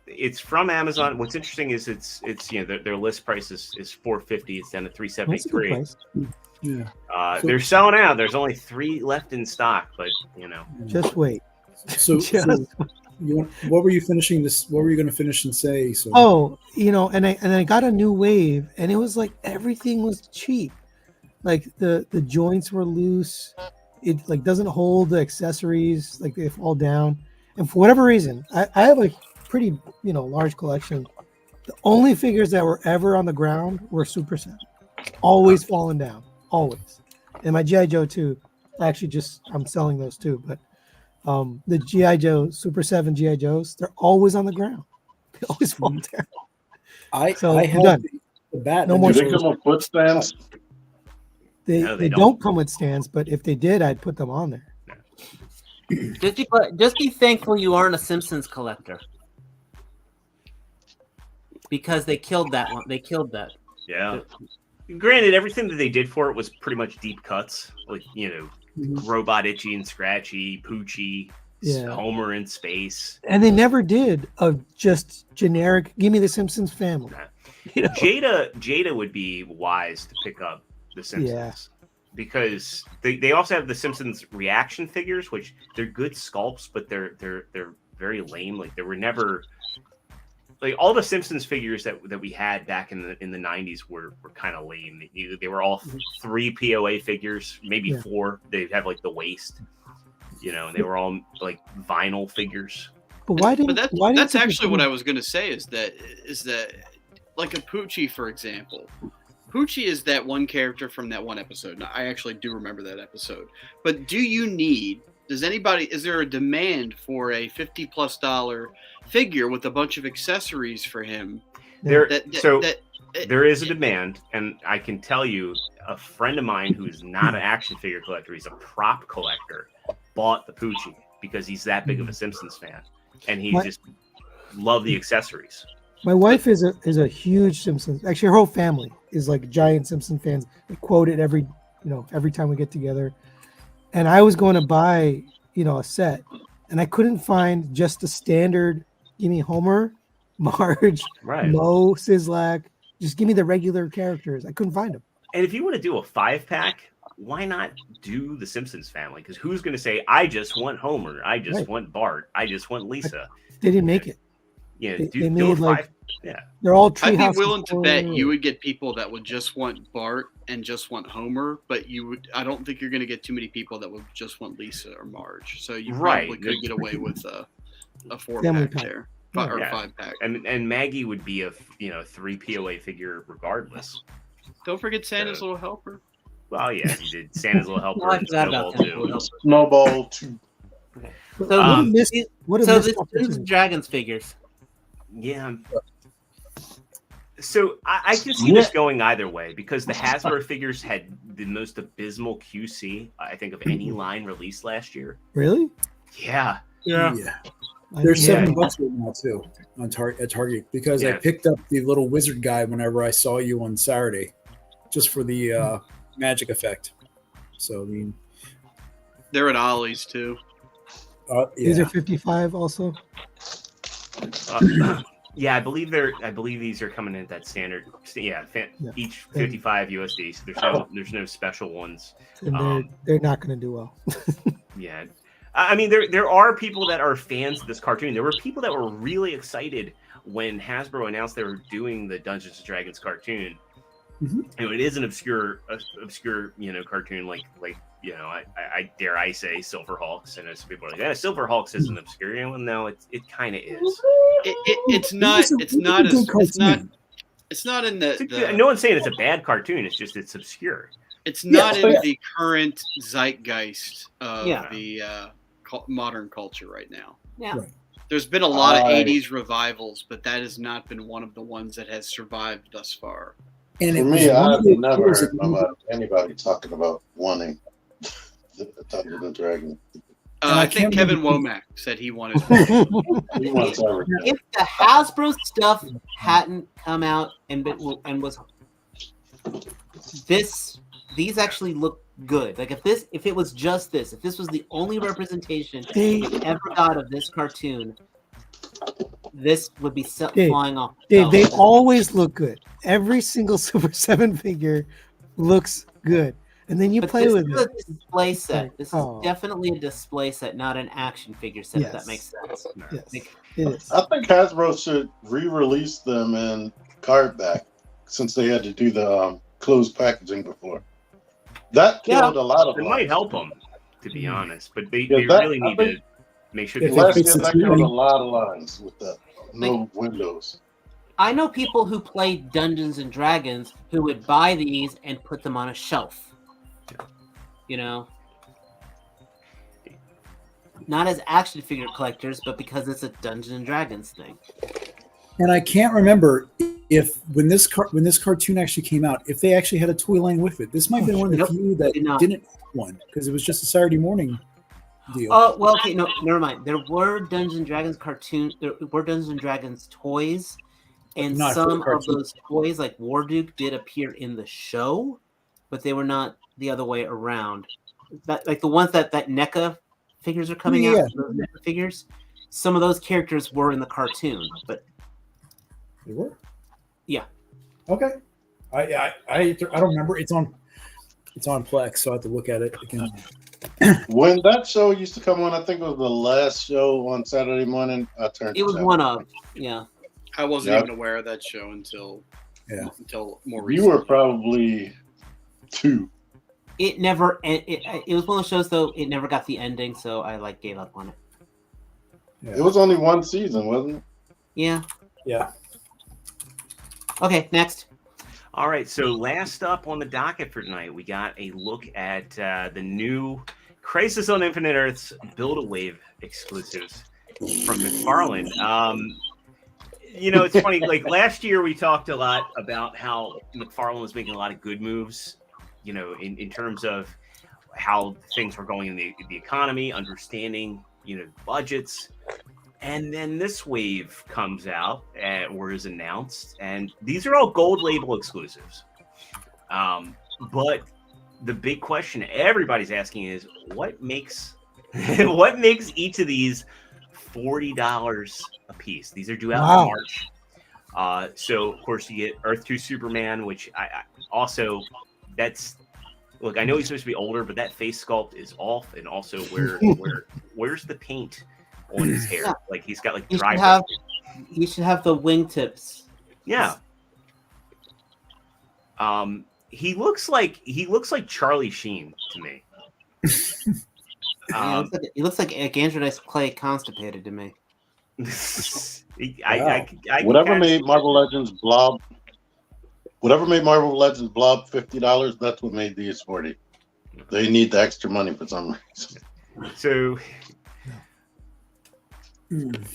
Speaker 1: it's from Amazon. What's interesting is it's their list price is $450. It's down to $373.
Speaker 7: Yeah.
Speaker 1: They're selling out. There's only 3 left in stock, but
Speaker 4: just wait.
Speaker 7: So what were you finishing this? What were you going to finish and say? So
Speaker 4: and I got a new wave, and it was like everything was cheap. Like the joints were loose. It like doesn't hold the accessories. Like they fall down. And for whatever reason, I have a pretty large collection. The only figures that were ever on the ground were Super 7. Always falling down. Always. And my G.I. Joe too. Actually, I'm selling those too. But the G.I. Joe, Super 7 G.I. Joes, they're always on the ground. They always fall down.
Speaker 7: I have the bat.
Speaker 4: No more.
Speaker 6: Do they come with foot stands?
Speaker 4: They don't come with stands, but if they did, I'd put them on there.
Speaker 2: Just be thankful you aren't a Simpsons collector, because they killed that one. They killed that.
Speaker 1: Yeah. Granted, everything that they did for it was pretty much deep cuts, like Robot Itchy and Scratchy, Poochie, Homer in space,
Speaker 4: and they never did a just generic. Give me the Simpsons family.
Speaker 1: Jada would be wise to pick up the Simpsons. Because they also have the Simpsons reaction figures, which they're good sculpts, but they're very lame. Like they were never like all the Simpsons figures that we had back in the 90s were kind of lame. They were all 3 POA figures, maybe 4. They'd have like the waist, and they were all like vinyl figures.
Speaker 4: But that's
Speaker 5: actually what I was going to say is that like a Poochie, for example. Poochie is that one character from that one episode. Now, I actually do remember that episode. But is there a demand for a $50+ figure with a bunch of accessories for him?
Speaker 1: There is a demand, and I can tell you a friend of mine who is not an action figure collector, he's a prop collector, bought the Poochie because he's that big of a Simpsons fan. And he just loved the accessories.
Speaker 4: My wife is a huge Simpsons. Actually, her whole family is like giant Simpson fans. They quote it every time we get together. And I was going to buy, a set, and I couldn't find just the standard. Give me Homer, Marge, Moe, Sizzlack. Just give me the regular characters. I couldn't find them.
Speaker 1: And if you want to do a 5-pack, why not do the Simpsons family? Because who's going to say, I just want Homer, I just want Bart, I just want Lisa?
Speaker 4: They didn't make it.
Speaker 1: Yeah,
Speaker 4: they made they're all
Speaker 5: I'd be willing to bet you would get people that would just want Bart and just want Homer, but I don't think you're going to get too many people that would just want Lisa or Marge. So you probably could get away with a 4-pack there, or 5-pack.
Speaker 1: And Maggie would be a 3 POA figure regardless.
Speaker 5: Don't forget Santa's Little Helper.
Speaker 1: Well, yeah, he did Santa's Little Helper and Snowball too.
Speaker 6: Snowball 2.
Speaker 2: So this Dragons figures.
Speaker 1: Yeah. So I can see this going either way because the Hasbro figures had the most abysmal QC, I think, of any line released last year.
Speaker 4: Really?
Speaker 1: Yeah.
Speaker 7: They're $7 right now too at Target because I picked up the little wizard guy whenever I saw you on Saturday, just for the magic effect. So I mean,
Speaker 5: they're at Ollie's too.
Speaker 4: These are 55 also.
Speaker 1: Yeah, I believe these are coming in at that standard. Yeah, each 55 USD. So there's no special ones.
Speaker 4: And they're not going to do well.
Speaker 1: Yeah, I mean there are people that are fans of this cartoon. There were people that were really excited when Hasbro announced they were doing the Dungeons and Dragons cartoon.
Speaker 7: Mm-hmm.
Speaker 1: You know, it is an obscure cartoon like I dare I say Silverhawks, and some people are like, yeah, Silverhawks isn't obscure. You know, no, it kind of is.
Speaker 5: It's not in the
Speaker 1: no one's saying it's a bad cartoon. It's just it's obscure.
Speaker 5: It's not in the current zeitgeist of the modern culture right now.
Speaker 2: Yeah.
Speaker 7: Right.
Speaker 5: There's been a lot of 80s revivals, but that has not been one of the ones that has survived thus far.
Speaker 7: And
Speaker 6: for me, I've never heard about anybody talking about wanting the Dungeons and Dragons.
Speaker 5: I think Kevin Womack said he wanted.
Speaker 6: He wants everything.
Speaker 2: If the Hasbro stuff hadn't come out and was these actually look good. Like if it was just this, if this was the only representation we ever got of this cartoon, this would be flying off.
Speaker 4: They always look good. Every single Super 7 figure looks good. And then you play with it.
Speaker 2: This is a display set. This is definitely a display set, not an action figure set, if that makes sense.
Speaker 4: Yes, it is.
Speaker 6: I think Hasbro should re-release them in card back since they had to do the closed packaging before. That killed a lot of
Speaker 1: it
Speaker 6: lines.
Speaker 1: might help them, to be honest, but they really need to make sure
Speaker 6: last year that killed a lot of lines with that. No windows.
Speaker 2: I know people who play Dungeons and Dragons who would buy these and put them on a shelf. You know, not as action figure collectors, but because it's a Dungeons and Dragons thing.
Speaker 7: And I can't remember if when this cartoon actually came out, if they actually had a toy line with it. This might have been one of the few that didn't have one because it was just a Saturday morning deal.
Speaker 2: Oh well, okay, no, never mind. There were Dungeons and Dragons cartoons. There were Dungeons and Dragons toys, and some of those toys, like Warduke, did appear in the show, but they were not the other way around. That like the ones that NECA figures are coming out. Those NECA figures. Some of those characters were in the cartoon, but
Speaker 7: they were.
Speaker 2: Yeah.
Speaker 7: Okay. I don't remember. It's on Plex, so I have to look at it again.
Speaker 6: When that show used to come on, I think it was the last show on Saturday morning. I turned.
Speaker 2: It was one of. Yeah.
Speaker 5: I wasn't even aware of that show until more recently.
Speaker 6: You were probably 2.
Speaker 2: It never. It was one of those shows though. It never got the ending, so I gave up on it.
Speaker 6: Yeah. It was only one season, wasn't it?
Speaker 2: Yeah.
Speaker 7: Yeah.
Speaker 2: Okay, next.
Speaker 1: All right, so last up on the docket for tonight, we got a look at the new Crisis on Infinite Earths Build-A-Wave exclusives from McFarlane. You know, it's funny, like last year we talked a lot about how McFarlane was making a lot of good moves, you know, in terms of how things were going in the economy, understanding, you know, budgets. And then this wave comes out or is announced, and these are all gold label exclusives. But the big question everybody's asking is, what makes each of these $40 a piece? These are due out in March. So of course you get Earth 2 Superman, which I also look. I know he's supposed to be older, but that face sculpt is off, and also where's the paint on his hair? Like he's got like dry.
Speaker 2: You should have the wingtips.
Speaker 1: Yeah. He looks like Charlie Sheen to me.
Speaker 2: He looks like Android Clay constipated to me.
Speaker 6: Whatever made Marvel Legends Blob $50, that's what made these 40. They need the extra money for some reason.
Speaker 1: So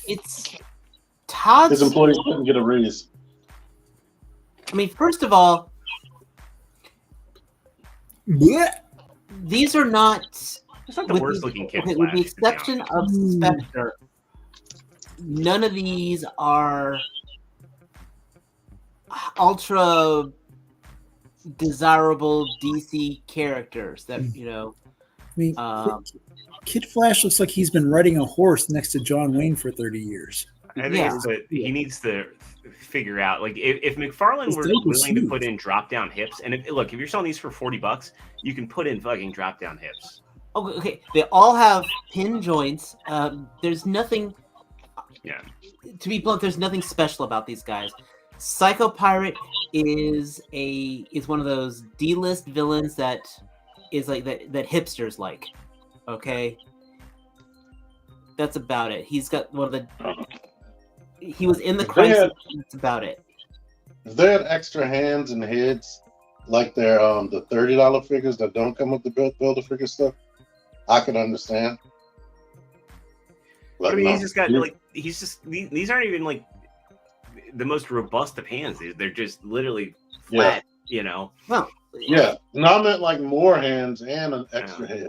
Speaker 2: it's Todd's.
Speaker 6: His employees couldn't get a raise.
Speaker 2: I mean, first of all, these are not.
Speaker 1: It's not the worst looking kid.
Speaker 2: With the exception of Spectre, none of these are ultra desirable DC characters that, you know.
Speaker 7: I mean, Kid Flash looks like he's been riding a horse next to John Wayne for 30 years.
Speaker 1: I think he needs to figure out, like, if McFarlane were willing to put in drop down hips, and if you're selling these for $40, you can put in fucking drop down hips.
Speaker 2: Okay, they all have pin joints. There's nothing.
Speaker 1: Yeah.
Speaker 2: To be blunt, there's nothing special about these guys. Psycho Pirate is one of those D-list villains that is like that hipsters like. Okay. That's about it. He's got one of the. He was in the crisis. That's about it.
Speaker 6: If they had extra hands and heads, like their the $30 figures that don't come with the Builder figure stuff, I could understand.
Speaker 1: But I mean, he's just got these aren't even like the most robust of hands. They're just literally flat, you know.
Speaker 2: Well,
Speaker 6: yeah. No, I meant like more hands and an extra head.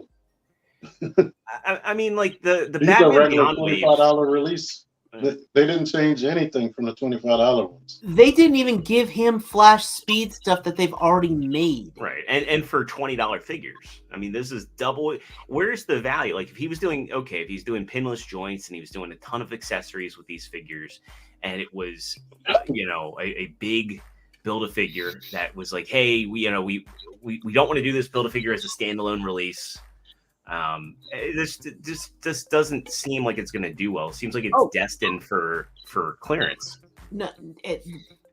Speaker 1: I mean, like the
Speaker 6: These
Speaker 1: Batman
Speaker 6: are regular
Speaker 1: Beyond
Speaker 6: $25 release. They didn't change anything from the $25 ones.
Speaker 2: They didn't even give him Flash Speed stuff that they've already made.
Speaker 1: Right, and for $20 figures. I mean, this is double. Where's the value? Like, if he's doing pinless joints and he was doing a ton of accessories with these figures, and it was, a big Build-A-Figure that was like, hey, we don't want to do this Build-A-Figure as a standalone release. This doesn't seem like it's going to do well. It seems like it's destined for clearance.
Speaker 2: No,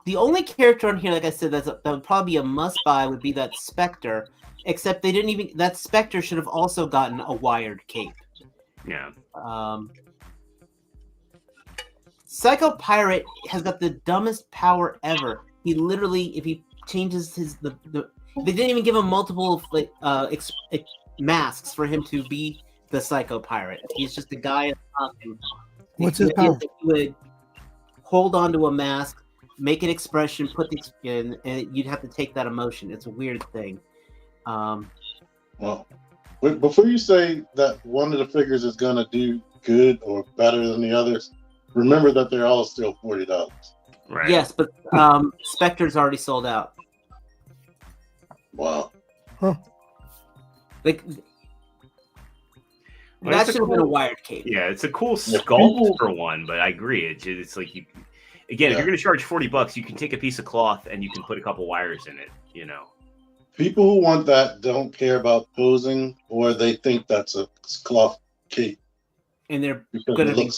Speaker 2: the only character on here, like I said, that would probably be a must buy would be that Spectre. Except they didn't even. That Spectre should have also gotten a wired cape.
Speaker 1: Yeah.
Speaker 2: Psycho Pirate has got the dumbest power ever. He literally, if he changes they didn't even give him multiple masks for him to be the Psycho Pirate. He's just a guy in a costume.
Speaker 4: What's his power?
Speaker 2: He would hold onto a mask, make an expression, put the skin, and you'd have to take that emotion. It's a weird thing.
Speaker 6: Well, before you say that one of the figures is going to do good or better than the others, remember that they're all still $40.
Speaker 1: Right.
Speaker 2: Yes, but Spectre's already sold out.
Speaker 6: Wow.
Speaker 4: Huh.
Speaker 2: Like, that should have been a wired cape.
Speaker 1: Yeah, it's a cool sculpt for one, but I agree. It's like if you're going to charge $40, you can take a piece of cloth and you can put a couple wires in it. You know,
Speaker 6: people who want that don't care about posing, or they think that's a cloth cape.
Speaker 2: And they're going to be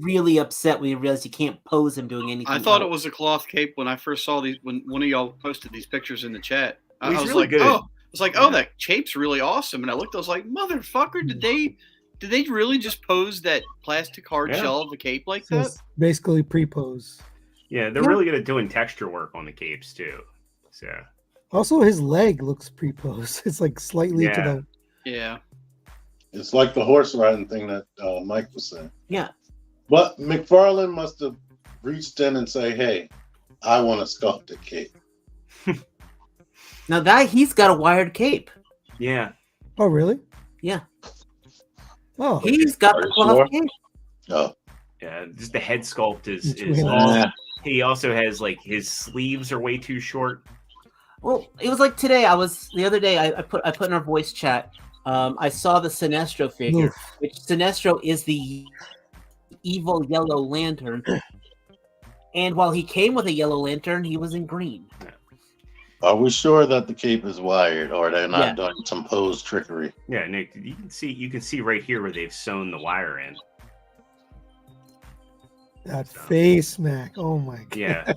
Speaker 2: really upset when you realize you can't pose him doing anything.
Speaker 5: I thought it was a cloth cape when I first saw these. When one of y'all posted these pictures in the chat, I was
Speaker 1: really
Speaker 5: like,
Speaker 1: good.
Speaker 5: that cape's really awesome. And I looked, I was like, motherfucker, did they really just pose that plastic hard shell of a cape like that?
Speaker 4: It's basically pre-pose.
Speaker 1: Yeah, they're really good at doing texture work on the capes too. So
Speaker 4: also his leg looks pre-pose. It's like slightly to the.
Speaker 5: Yeah.
Speaker 6: It's like the horse riding thing that Mike was saying.
Speaker 2: Yeah.
Speaker 6: But McFarlane must have reached in and say, hey, I want to sculpt a cape.
Speaker 2: Now that he's got a wired cape.
Speaker 1: Yeah.
Speaker 4: Oh, really?
Speaker 2: Yeah.
Speaker 4: Oh.
Speaker 2: He's got the cloth cape.
Speaker 6: Oh.
Speaker 1: Yeah, just the head sculpt is he also has like his sleeves are way too short.
Speaker 2: Well, it was like today. The other day I put in our voice chat. I saw the Sinestro figure, which Sinestro is the evil Yellow Lantern. And while he came with a Yellow Lantern, he was in green.
Speaker 6: Are we sure that the cape is wired, or they're not doing some pose trickery?
Speaker 1: Yeah, Nick, you can see right here where they've sewn the wire in.
Speaker 4: That face, Mac. Oh my god.
Speaker 1: Yeah,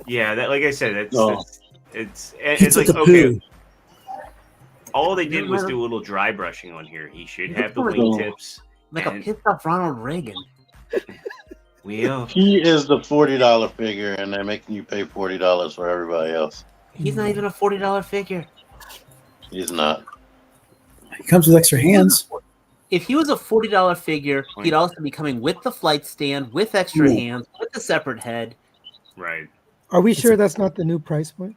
Speaker 1: yeah. That, like I said, it's
Speaker 7: like
Speaker 1: like okay. All they did was do a little dry brushing on here. He should have the wingtips.
Speaker 2: Like a pissed off Ronald Reagan.
Speaker 6: He is the $40 figure, and they're making you pay $40 for everybody else.
Speaker 2: He's not even a $40 figure.
Speaker 6: He's not.
Speaker 7: He comes with extra hands.
Speaker 2: If he was a $40 figure, he'd also be coming with the flight stand, with extra hands, with a separate head.
Speaker 1: Right.
Speaker 4: Are we sure that's not the new price point?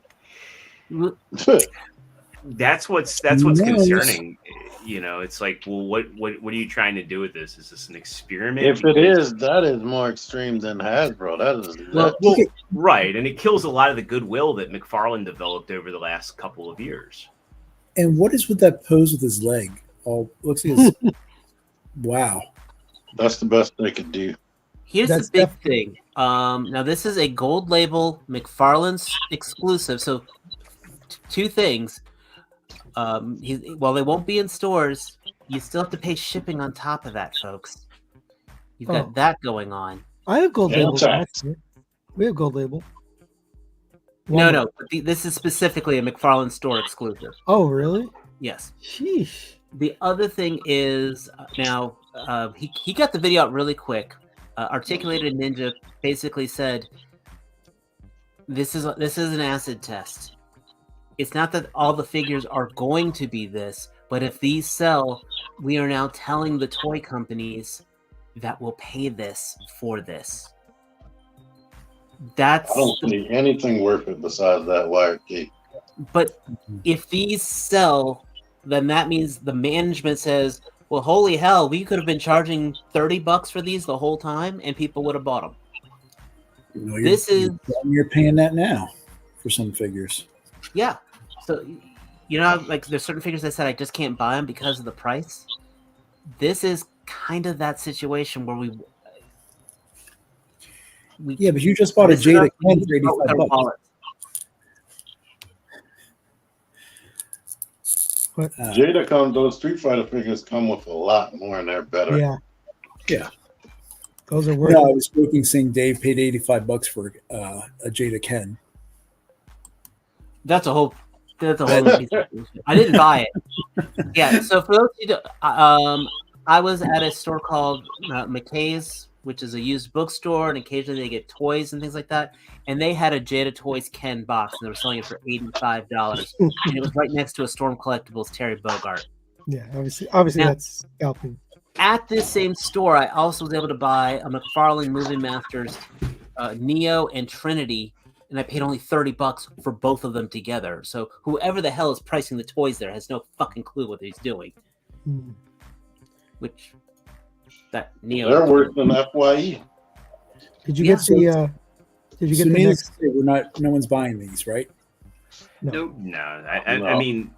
Speaker 1: That's what's concerning. You know, it's like, well, what are you trying to do with this? Is this an experiment?
Speaker 6: If it is, that is more extreme than Hasbro.
Speaker 1: Right, and it kills a lot of the goodwill that McFarlane developed over the last couple of years.
Speaker 7: And what is with that pose with his leg? Oh, looks like his wow.
Speaker 6: That's the best they could do.
Speaker 2: Here's
Speaker 4: That's
Speaker 2: the big thing. Now this is a gold label McFarlane's exclusive. So two things. While they won't be in stores, you still have to pay shipping on top of that, folks. You've got that going on.
Speaker 4: I have gold
Speaker 6: Yeah,
Speaker 4: label.
Speaker 6: tax.
Speaker 4: We have gold label.
Speaker 2: No. This is specifically a McFarlane store exclusive.
Speaker 4: Oh, really?
Speaker 2: Yes.
Speaker 4: Sheesh.
Speaker 2: The other thing is now he got the video out really quick. Articulated Ninja basically said, "This is an acid test. It's not that all the figures are going to be this, but if these sell, we are now telling the toy companies that will pay this for this."
Speaker 6: I don't see anything worth it besides that wire key.
Speaker 2: But if these sell, then that means the management says, well, holy hell, we could have been charging $30 for these the whole time and people would have bought them.
Speaker 7: You're paying that now for some figures.
Speaker 2: Yeah. So, like there's certain figures that said I just can't buy them because of the price. This is kind of that situation where we
Speaker 7: yeah, but you just bought a Jada Ken for $85.
Speaker 6: Jada those Street Fighter figures come with a lot more and they're better.
Speaker 7: Yeah.
Speaker 4: Those are worth.
Speaker 7: No, I was joking, saying Dave paid $85 for a Jada Ken.
Speaker 2: That's a whole piece of bullshit. I didn't buy it. Yeah. So for those of you, I was at a store called McKay's, which is a used bookstore, and occasionally they get toys and things like that. And they had a Jada Toys Ken box, and they were selling it for $85. And it was right next to a Storm Collectibles Terry Bogart.
Speaker 4: Yeah, obviously now, that's scalping.
Speaker 2: At this same store, I also was able to buy a McFarlane Movie Masters Neo and Trinity, and I paid only $30 for both of them together. So whoever the hell is pricing the toys there has no fucking clue what he's doing. Which that Neo,
Speaker 6: they're worse than FYE.
Speaker 4: Did you get the? Did you get the next?
Speaker 7: We're not. No one's buying these, right?
Speaker 1: No. I mean,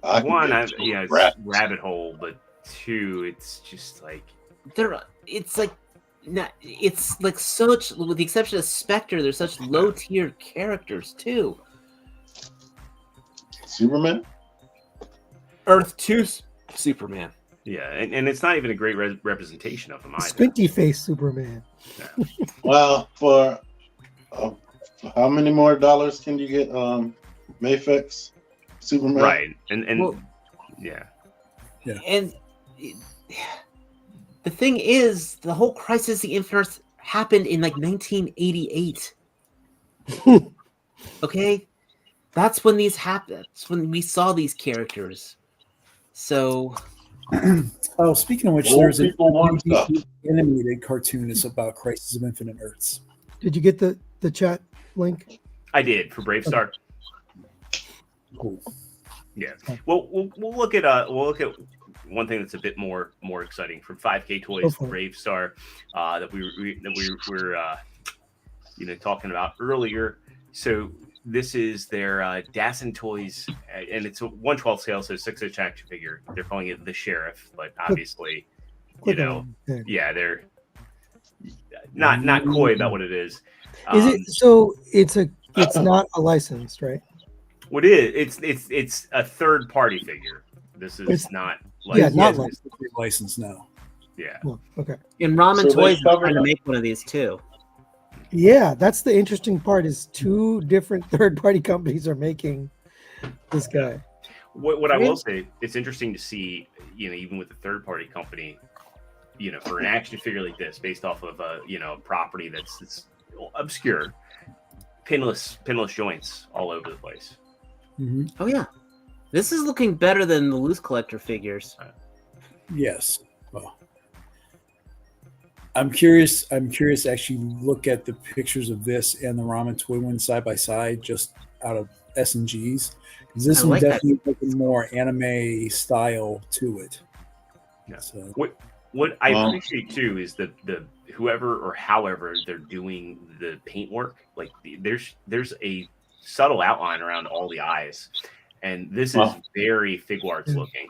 Speaker 1: one, it's rabbit hole, but two, it's just like
Speaker 2: it's like such, with the exception of Spectre, there's such low tier characters too.
Speaker 6: Superman,
Speaker 2: Earth 2 Superman.
Speaker 1: Yeah, and it's not even a great representation of him either.
Speaker 4: Squinty face Superman.
Speaker 1: Yeah.
Speaker 6: Well, for how many more dollars can you get Mayfix Superman?
Speaker 1: Right, and yeah.
Speaker 2: And the thing is, the whole Crisis of the Infinite Earth happened in like 1988. Okay, that's when these happened. That's when we saw these characters. So.
Speaker 7: Oh, speaking of which, there's an animated cartoon is about Crisis of Infinite Earths.
Speaker 4: Did you get the chat link?
Speaker 1: I did for Brave Star.
Speaker 7: Cool.
Speaker 1: Yeah. Well, we'll look at one thing that's a bit more exciting from 5K Toys Brave Star that we were talking about earlier. So this is their Dassin Toys, and it's a 1/12 scale, so 6-inch action figure. They're calling it the Sheriff, but obviously, they're not coy about what it is.
Speaker 4: Is it so? It's not a license, right?
Speaker 1: What is it's a third party figure. This is not licensed.
Speaker 4: Not licensed.
Speaker 7: Licensed now.
Speaker 1: Yeah.
Speaker 4: Well, okay.
Speaker 2: And Ramen Toys is trying to make one of these too.
Speaker 4: Yeah, that's the interesting part. Is two different third-party companies are making this guy.
Speaker 1: What I will say, it's interesting to see, even with a third-party company, for an action figure like this, based off of a property that's obscure, pinless joints all over the place.
Speaker 7: Mm-hmm.
Speaker 2: Oh yeah, this is looking better than the loose collector figures.
Speaker 7: Yes. Well, I'm curious to actually look at the pictures of this and the Ramen Toy one side by side, just out of S&Gs. Because this one definitely looking more anime style to it.
Speaker 1: Yeah.
Speaker 7: So,
Speaker 1: what I appreciate too is the whoever or however they're doing the paintwork. Like there's a subtle outline around all the eyes, and this is very Figuarts looking.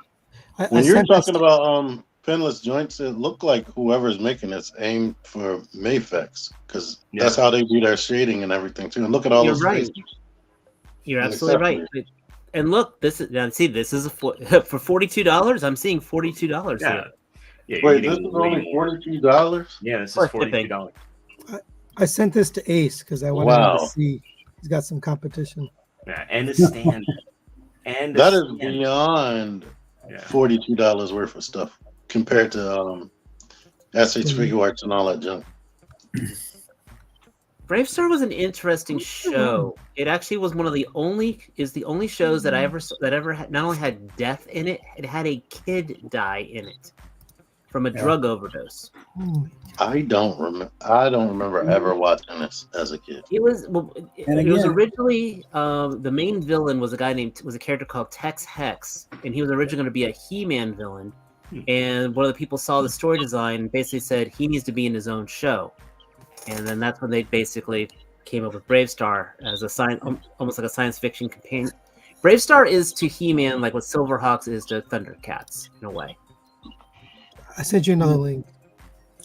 Speaker 6: When you're talking about pinless joints, it look like whoever's making it's aimed for Mayfex because that's how they do their shading and everything too. And look at all those
Speaker 2: right.
Speaker 6: faces.
Speaker 2: You're absolutely right. And look, this is for $42. I'm seeing $42 here.
Speaker 1: Yeah,
Speaker 6: wait, this is only $42?
Speaker 1: Yeah, this is $42.
Speaker 4: I sent this to Ace because I wanted to see. He's got some competition.
Speaker 1: Yeah, and the stand. And
Speaker 6: that is beyond $42 worth of stuff compared to SH Figure Arts and all that junk.
Speaker 2: Bravestar was an interesting show. It actually was one of the only shows that ever had, not only had death in it, it had a kid die in it from a drug overdose.
Speaker 6: I don't remember ever watching this as a kid.
Speaker 2: It was originally the main villain was a character called Tex Hex, and he was originally going to be a He-Man villain. And one of the people saw the story design and basically said he needs to be in his own show. And then that's when they basically came up with Bravestar as almost like a science fiction companion. Bravestar is to He-Man like what Silverhawks is to Thundercats in a way.
Speaker 4: I sent you another link.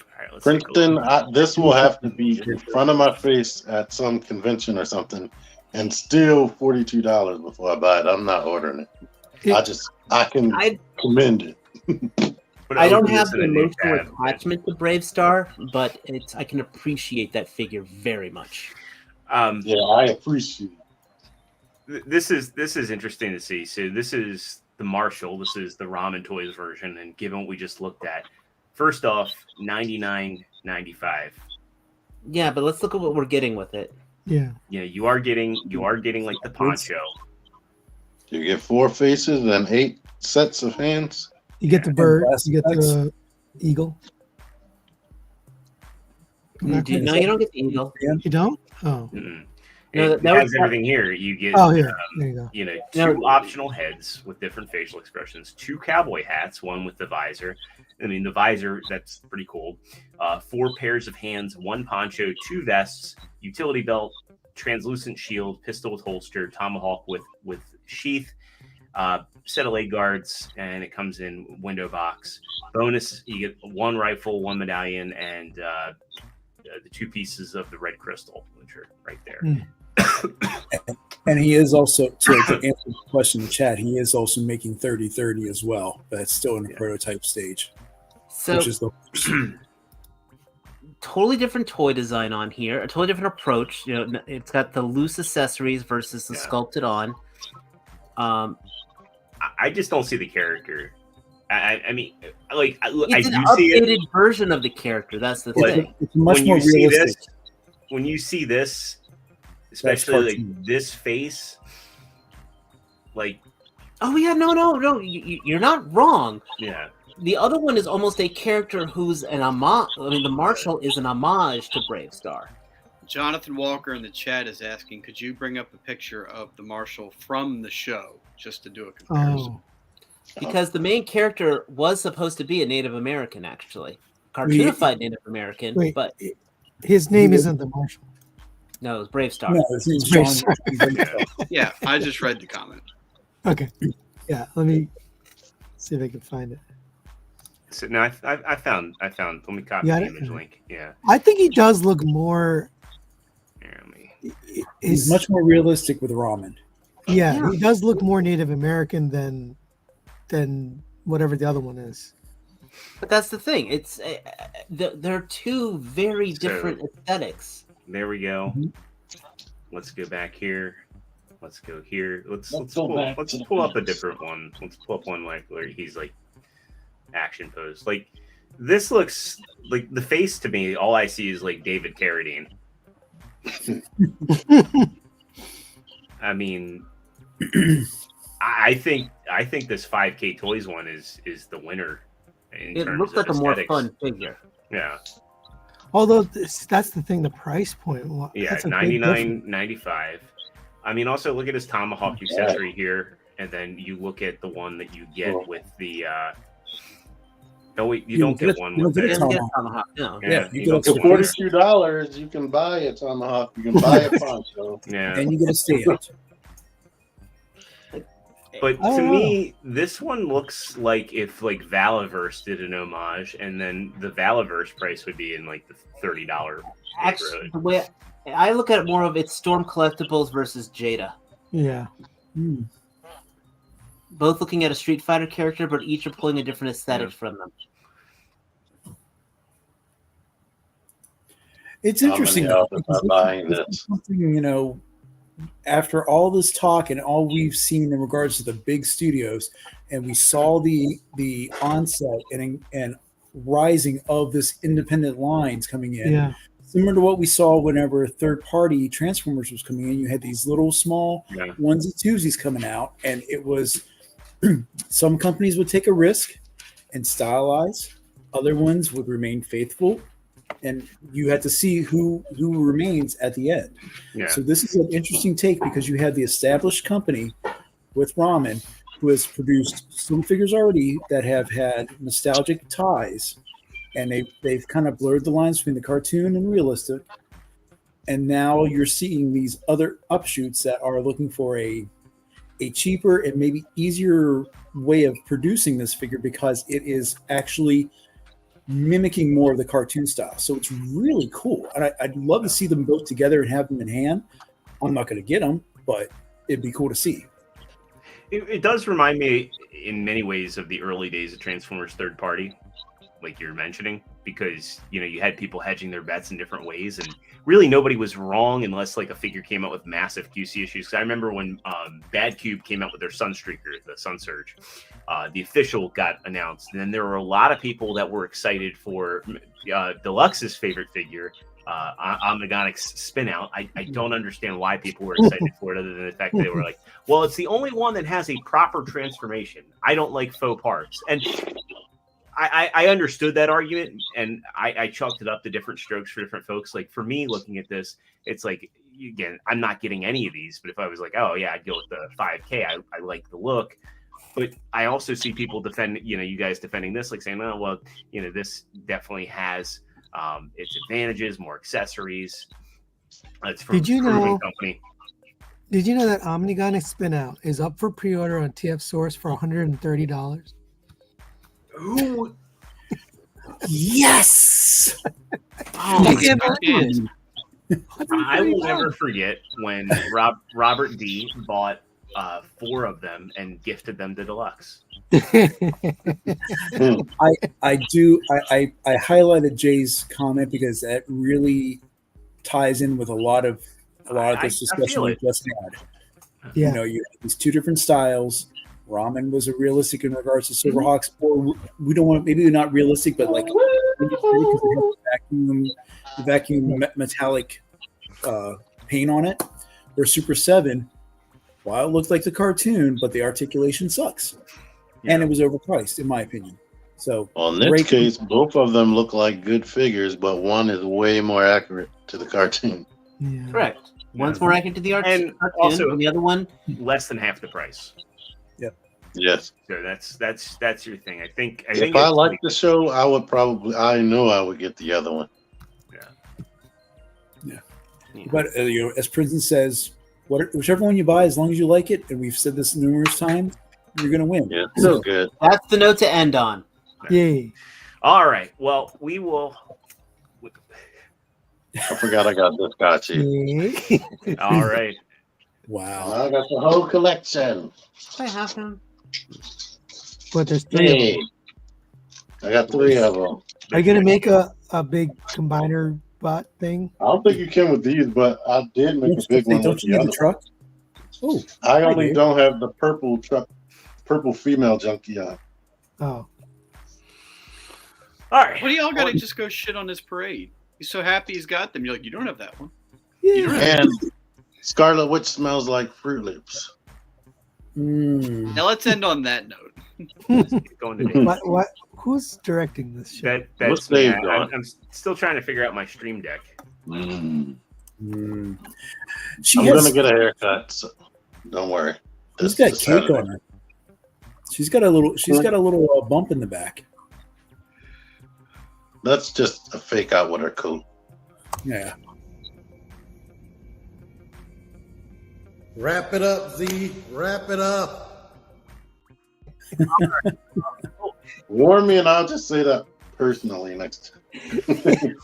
Speaker 1: All right,
Speaker 6: Princeton, this will have to be in front of my face at some convention or something, and still $42 before I buy it. I'm not ordering it. I can commend it.
Speaker 2: I don't have the emotional attachment to Bravestar, but I can appreciate that figure very much.
Speaker 6: I appreciate
Speaker 1: it. This is interesting to see. So this is the Marshall. This is the Ramen Toys version, and given what we just looked at, first off, $99.95.
Speaker 2: Yeah, but let's look at what we're getting with it.
Speaker 4: Yeah.
Speaker 1: Yeah, you are getting like the poncho.
Speaker 6: You get 4 faces and 8 sets of hands.
Speaker 4: You get the bird. You get the eagle.
Speaker 2: No, you don't get the eagle.
Speaker 4: You don't? Oh.
Speaker 1: Mm-mm.
Speaker 2: No,
Speaker 1: it has everything here. You get
Speaker 4: here. There you go.
Speaker 1: 2 optional heads with different facial expressions, 2 cowboy hats, one with the visor. I mean, the visor, that's pretty cool. 4 pairs of hands, 1 poncho, 2 vests, utility belt, translucent shield, pistol with holster, tomahawk with sheath, set of leg guards, and it comes in window box. Bonus, you get 1 rifle, 1 medallion, and the 2 pieces of the red crystal, which are right there.
Speaker 7: And he is also, to answer the question in the chat, he is also making 30-30 as well. That's still in the prototype stage.
Speaker 2: So,
Speaker 7: which is the
Speaker 2: totally different toy design on here, a totally different approach. It's got the loose accessories versus the sculpted on.
Speaker 1: I just don't see the character. I mean, like,
Speaker 2: it's
Speaker 1: I
Speaker 2: an
Speaker 1: do see
Speaker 2: updated
Speaker 1: it.
Speaker 2: version of the character. That's the thing.
Speaker 7: It's much more realistic.
Speaker 1: When you see this, especially like this face, like,
Speaker 2: oh yeah, no, you're not wrong.
Speaker 1: Yeah.
Speaker 2: The other one is almost a character who's an homage. I mean, the Marshall is an homage to Bravestar.
Speaker 5: Jonathan Walker in the chat is asking, could you bring up a picture of the Marshall from the show just to do a comparison?
Speaker 2: Because the main character was supposed to be a Native American, actually. Cartoonified Native American, but...
Speaker 4: His name isn't the Marshall.
Speaker 2: No, it was Bravestar.
Speaker 7: No, his name's John.
Speaker 5: Yeah, I just read the comment.
Speaker 4: Okay. Yeah, let me see if I can find it.
Speaker 1: So, no, I found. Let me copy the image link. Yeah.
Speaker 4: I think he does look more...
Speaker 7: He's much more realistic with ramen.
Speaker 4: Yeah, he does look more Native American than whatever the other one is.
Speaker 2: But that's the thing. It's they're 2 very different aesthetics.
Speaker 1: There we go. Mm-hmm. Let's go back here. Let's go here. Let's pull up a different one. Let's pull up one like where he's like action pose. Like this looks like the face to me. All I see is like David Carradine. I mean, I think this 5K Toys one is the winner.
Speaker 2: It looks like a more fun figure.
Speaker 1: Yeah.
Speaker 4: Although that's the thing, the price point.
Speaker 1: Yeah, $99.95. I mean, also look at his tomahawk accessory here, and then you look at the one that you get with the. No, wait, you don't get one with the
Speaker 2: tomahawk. No.
Speaker 7: Yeah,
Speaker 6: you get for $42. You can buy a tomahawk. You can buy a poncho.
Speaker 1: Yeah,
Speaker 7: and you get a stand.
Speaker 1: But to me, this one looks like if like Valaverse did an homage, and then the Valaverse price would be in like the $30.
Speaker 2: Actually, the way I look at it more of it's Storm Collectibles versus Jada.
Speaker 4: Yeah.
Speaker 2: Both looking at a Street Fighter character, but each are pulling a different aesthetic from them.
Speaker 7: It's interesting.
Speaker 6: Buying this.
Speaker 7: Something, after all this talk and all we've seen in regards to the big studios, and we saw the onset and rising of this independent lines coming in, similar to what we saw whenever third-party Transformers was coming in. You had these little small onesie twosies coming out, and it was some companies would take a risk and stylize, other ones would remain faithful. And you had to see who remains at the end. Yeah. So this is an interesting take because you have the established company with Ramen who has produced some figures already that have had nostalgic ties, and they've kind of blurred the lines between the cartoon and realistic. And now you're seeing these other upshoots that are looking for a cheaper and maybe easier way of producing this figure because it is actually mimicking more of the cartoon style. So it's really cool. And I'd love to see them both together and have them in hand. I'm not going to get them, but it'd be cool to see.
Speaker 1: It does remind me in many ways of the early days of Transformers third party, like you're mentioning, because, you had people hedging their bets in different ways, and really nobody was wrong unless like a figure came out with massive QC issues. Because I remember when Bad Cube came out with their Sunstreaker, the Sun Surge, the official got announced, and then there were a lot of people that were excited for Deluxe's favorite figure, Omnigonic's Spin Out. I don't understand why people were excited for it, other than the fact that they were like, well, it's the only one that has a proper transformation. I don't like faux parts. And I understood that argument, and I chalked it up to different strokes for different folks. Like for me, looking at this, it's like, again, I'm not getting any of these, but if I was like, oh yeah, I'd go with the 5K. I like the look, but I also see people defend, you guys defending this, like saying, oh, well, this definitely has its advantages, more accessories. It's from
Speaker 4: Did you know?
Speaker 1: Company.
Speaker 4: Did you know that Omnigonic Spin Out is up for pre-order on TF Source for $130?
Speaker 1: Ooh.
Speaker 7: Yes!
Speaker 1: Oh, I will never forget when Robert D bought 4 of them and gifted them to Deluxe.
Speaker 7: I highlighted Jay's comment because that really ties in with a lot of this discussion we just had.
Speaker 4: Yeah.
Speaker 7: You have these two different styles. Ramen was a realistic in regards to Silverhawks, or we don't want, maybe not realistic, but like the vacuum metallic paint on it. Or Super 7, while it looked like the cartoon, but the articulation sucks, and it was overpriced, in my opinion. So,
Speaker 6: in this case, both of them look like good figures, but one is way more accurate to the cartoon.
Speaker 4: Yeah.
Speaker 2: Correct. One's more accurate to the cartoon,
Speaker 1: and also
Speaker 2: and the other one
Speaker 1: less than half the price.
Speaker 7: Yep.
Speaker 6: Yes.
Speaker 1: So that's your thing. I think
Speaker 6: if I like the show, I would get the other one.
Speaker 7: Yeah. But as Prison says, whichever one you buy, as long as you like it, and we've said this numerous times, you're going to win.
Speaker 6: Yeah, so good.
Speaker 2: That's the note to end on.
Speaker 4: Yay.
Speaker 1: All right. Well, we will.
Speaker 6: I forgot I got this Gotchi.
Speaker 1: All right.
Speaker 7: Wow.
Speaker 6: I got the whole collection.
Speaker 2: I have him.
Speaker 4: But there's 3 of them.
Speaker 6: I got 3 of them.
Speaker 4: Are you going to make a big combiner bot thing?
Speaker 6: I don't think you can with these, but I did make a big one.
Speaker 7: Don't you need the truck?
Speaker 6: Oh, I only don't have the purple female junkie on.
Speaker 4: Oh.
Speaker 1: All right.
Speaker 5: What do y'all got to just go shit on his parade? He's so happy he's got them. You're like, you don't have that one.
Speaker 4: Yeah.
Speaker 6: And Scarlet Witch smells like Fruit Loops.
Speaker 5: Now let's end on that note.
Speaker 4: What? Who's directing this show?
Speaker 1: That's me. I'm still trying to figure out my stream deck.
Speaker 6: I'm gonna get a haircut, so don't worry.
Speaker 7: She's got cake on her. She's got a little bump in the back.
Speaker 6: That's just a fake out with her coat.
Speaker 7: Yeah.
Speaker 3: Wrap it up, Z. Wrap it up.
Speaker 6: Warn me, and I'll just say that personally next time.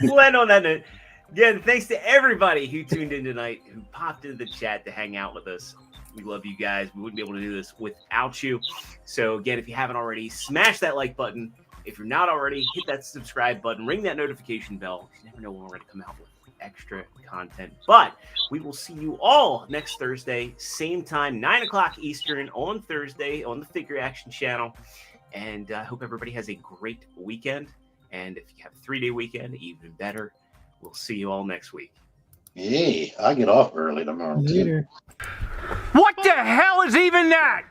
Speaker 1: We'll end on that note. Again, thanks to everybody who tuned in tonight, who popped into the chat to hang out with us. We love you guys. We wouldn't be able to do this without you. So again, if you haven't already, smash that like button. If you're not already, hit that subscribe button, ring that notification bell. You never know when we're going to come out with extra content. But we will see you all next Thursday, same time, 9 o'clock Eastern on Thursday on the Figure Action channel. And I hope everybody has a great weekend. And if you have a 3-day weekend, even better. We'll see you all next week.
Speaker 6: Hey, I get off early tomorrow.
Speaker 4: Later.
Speaker 8: What the hell is even that?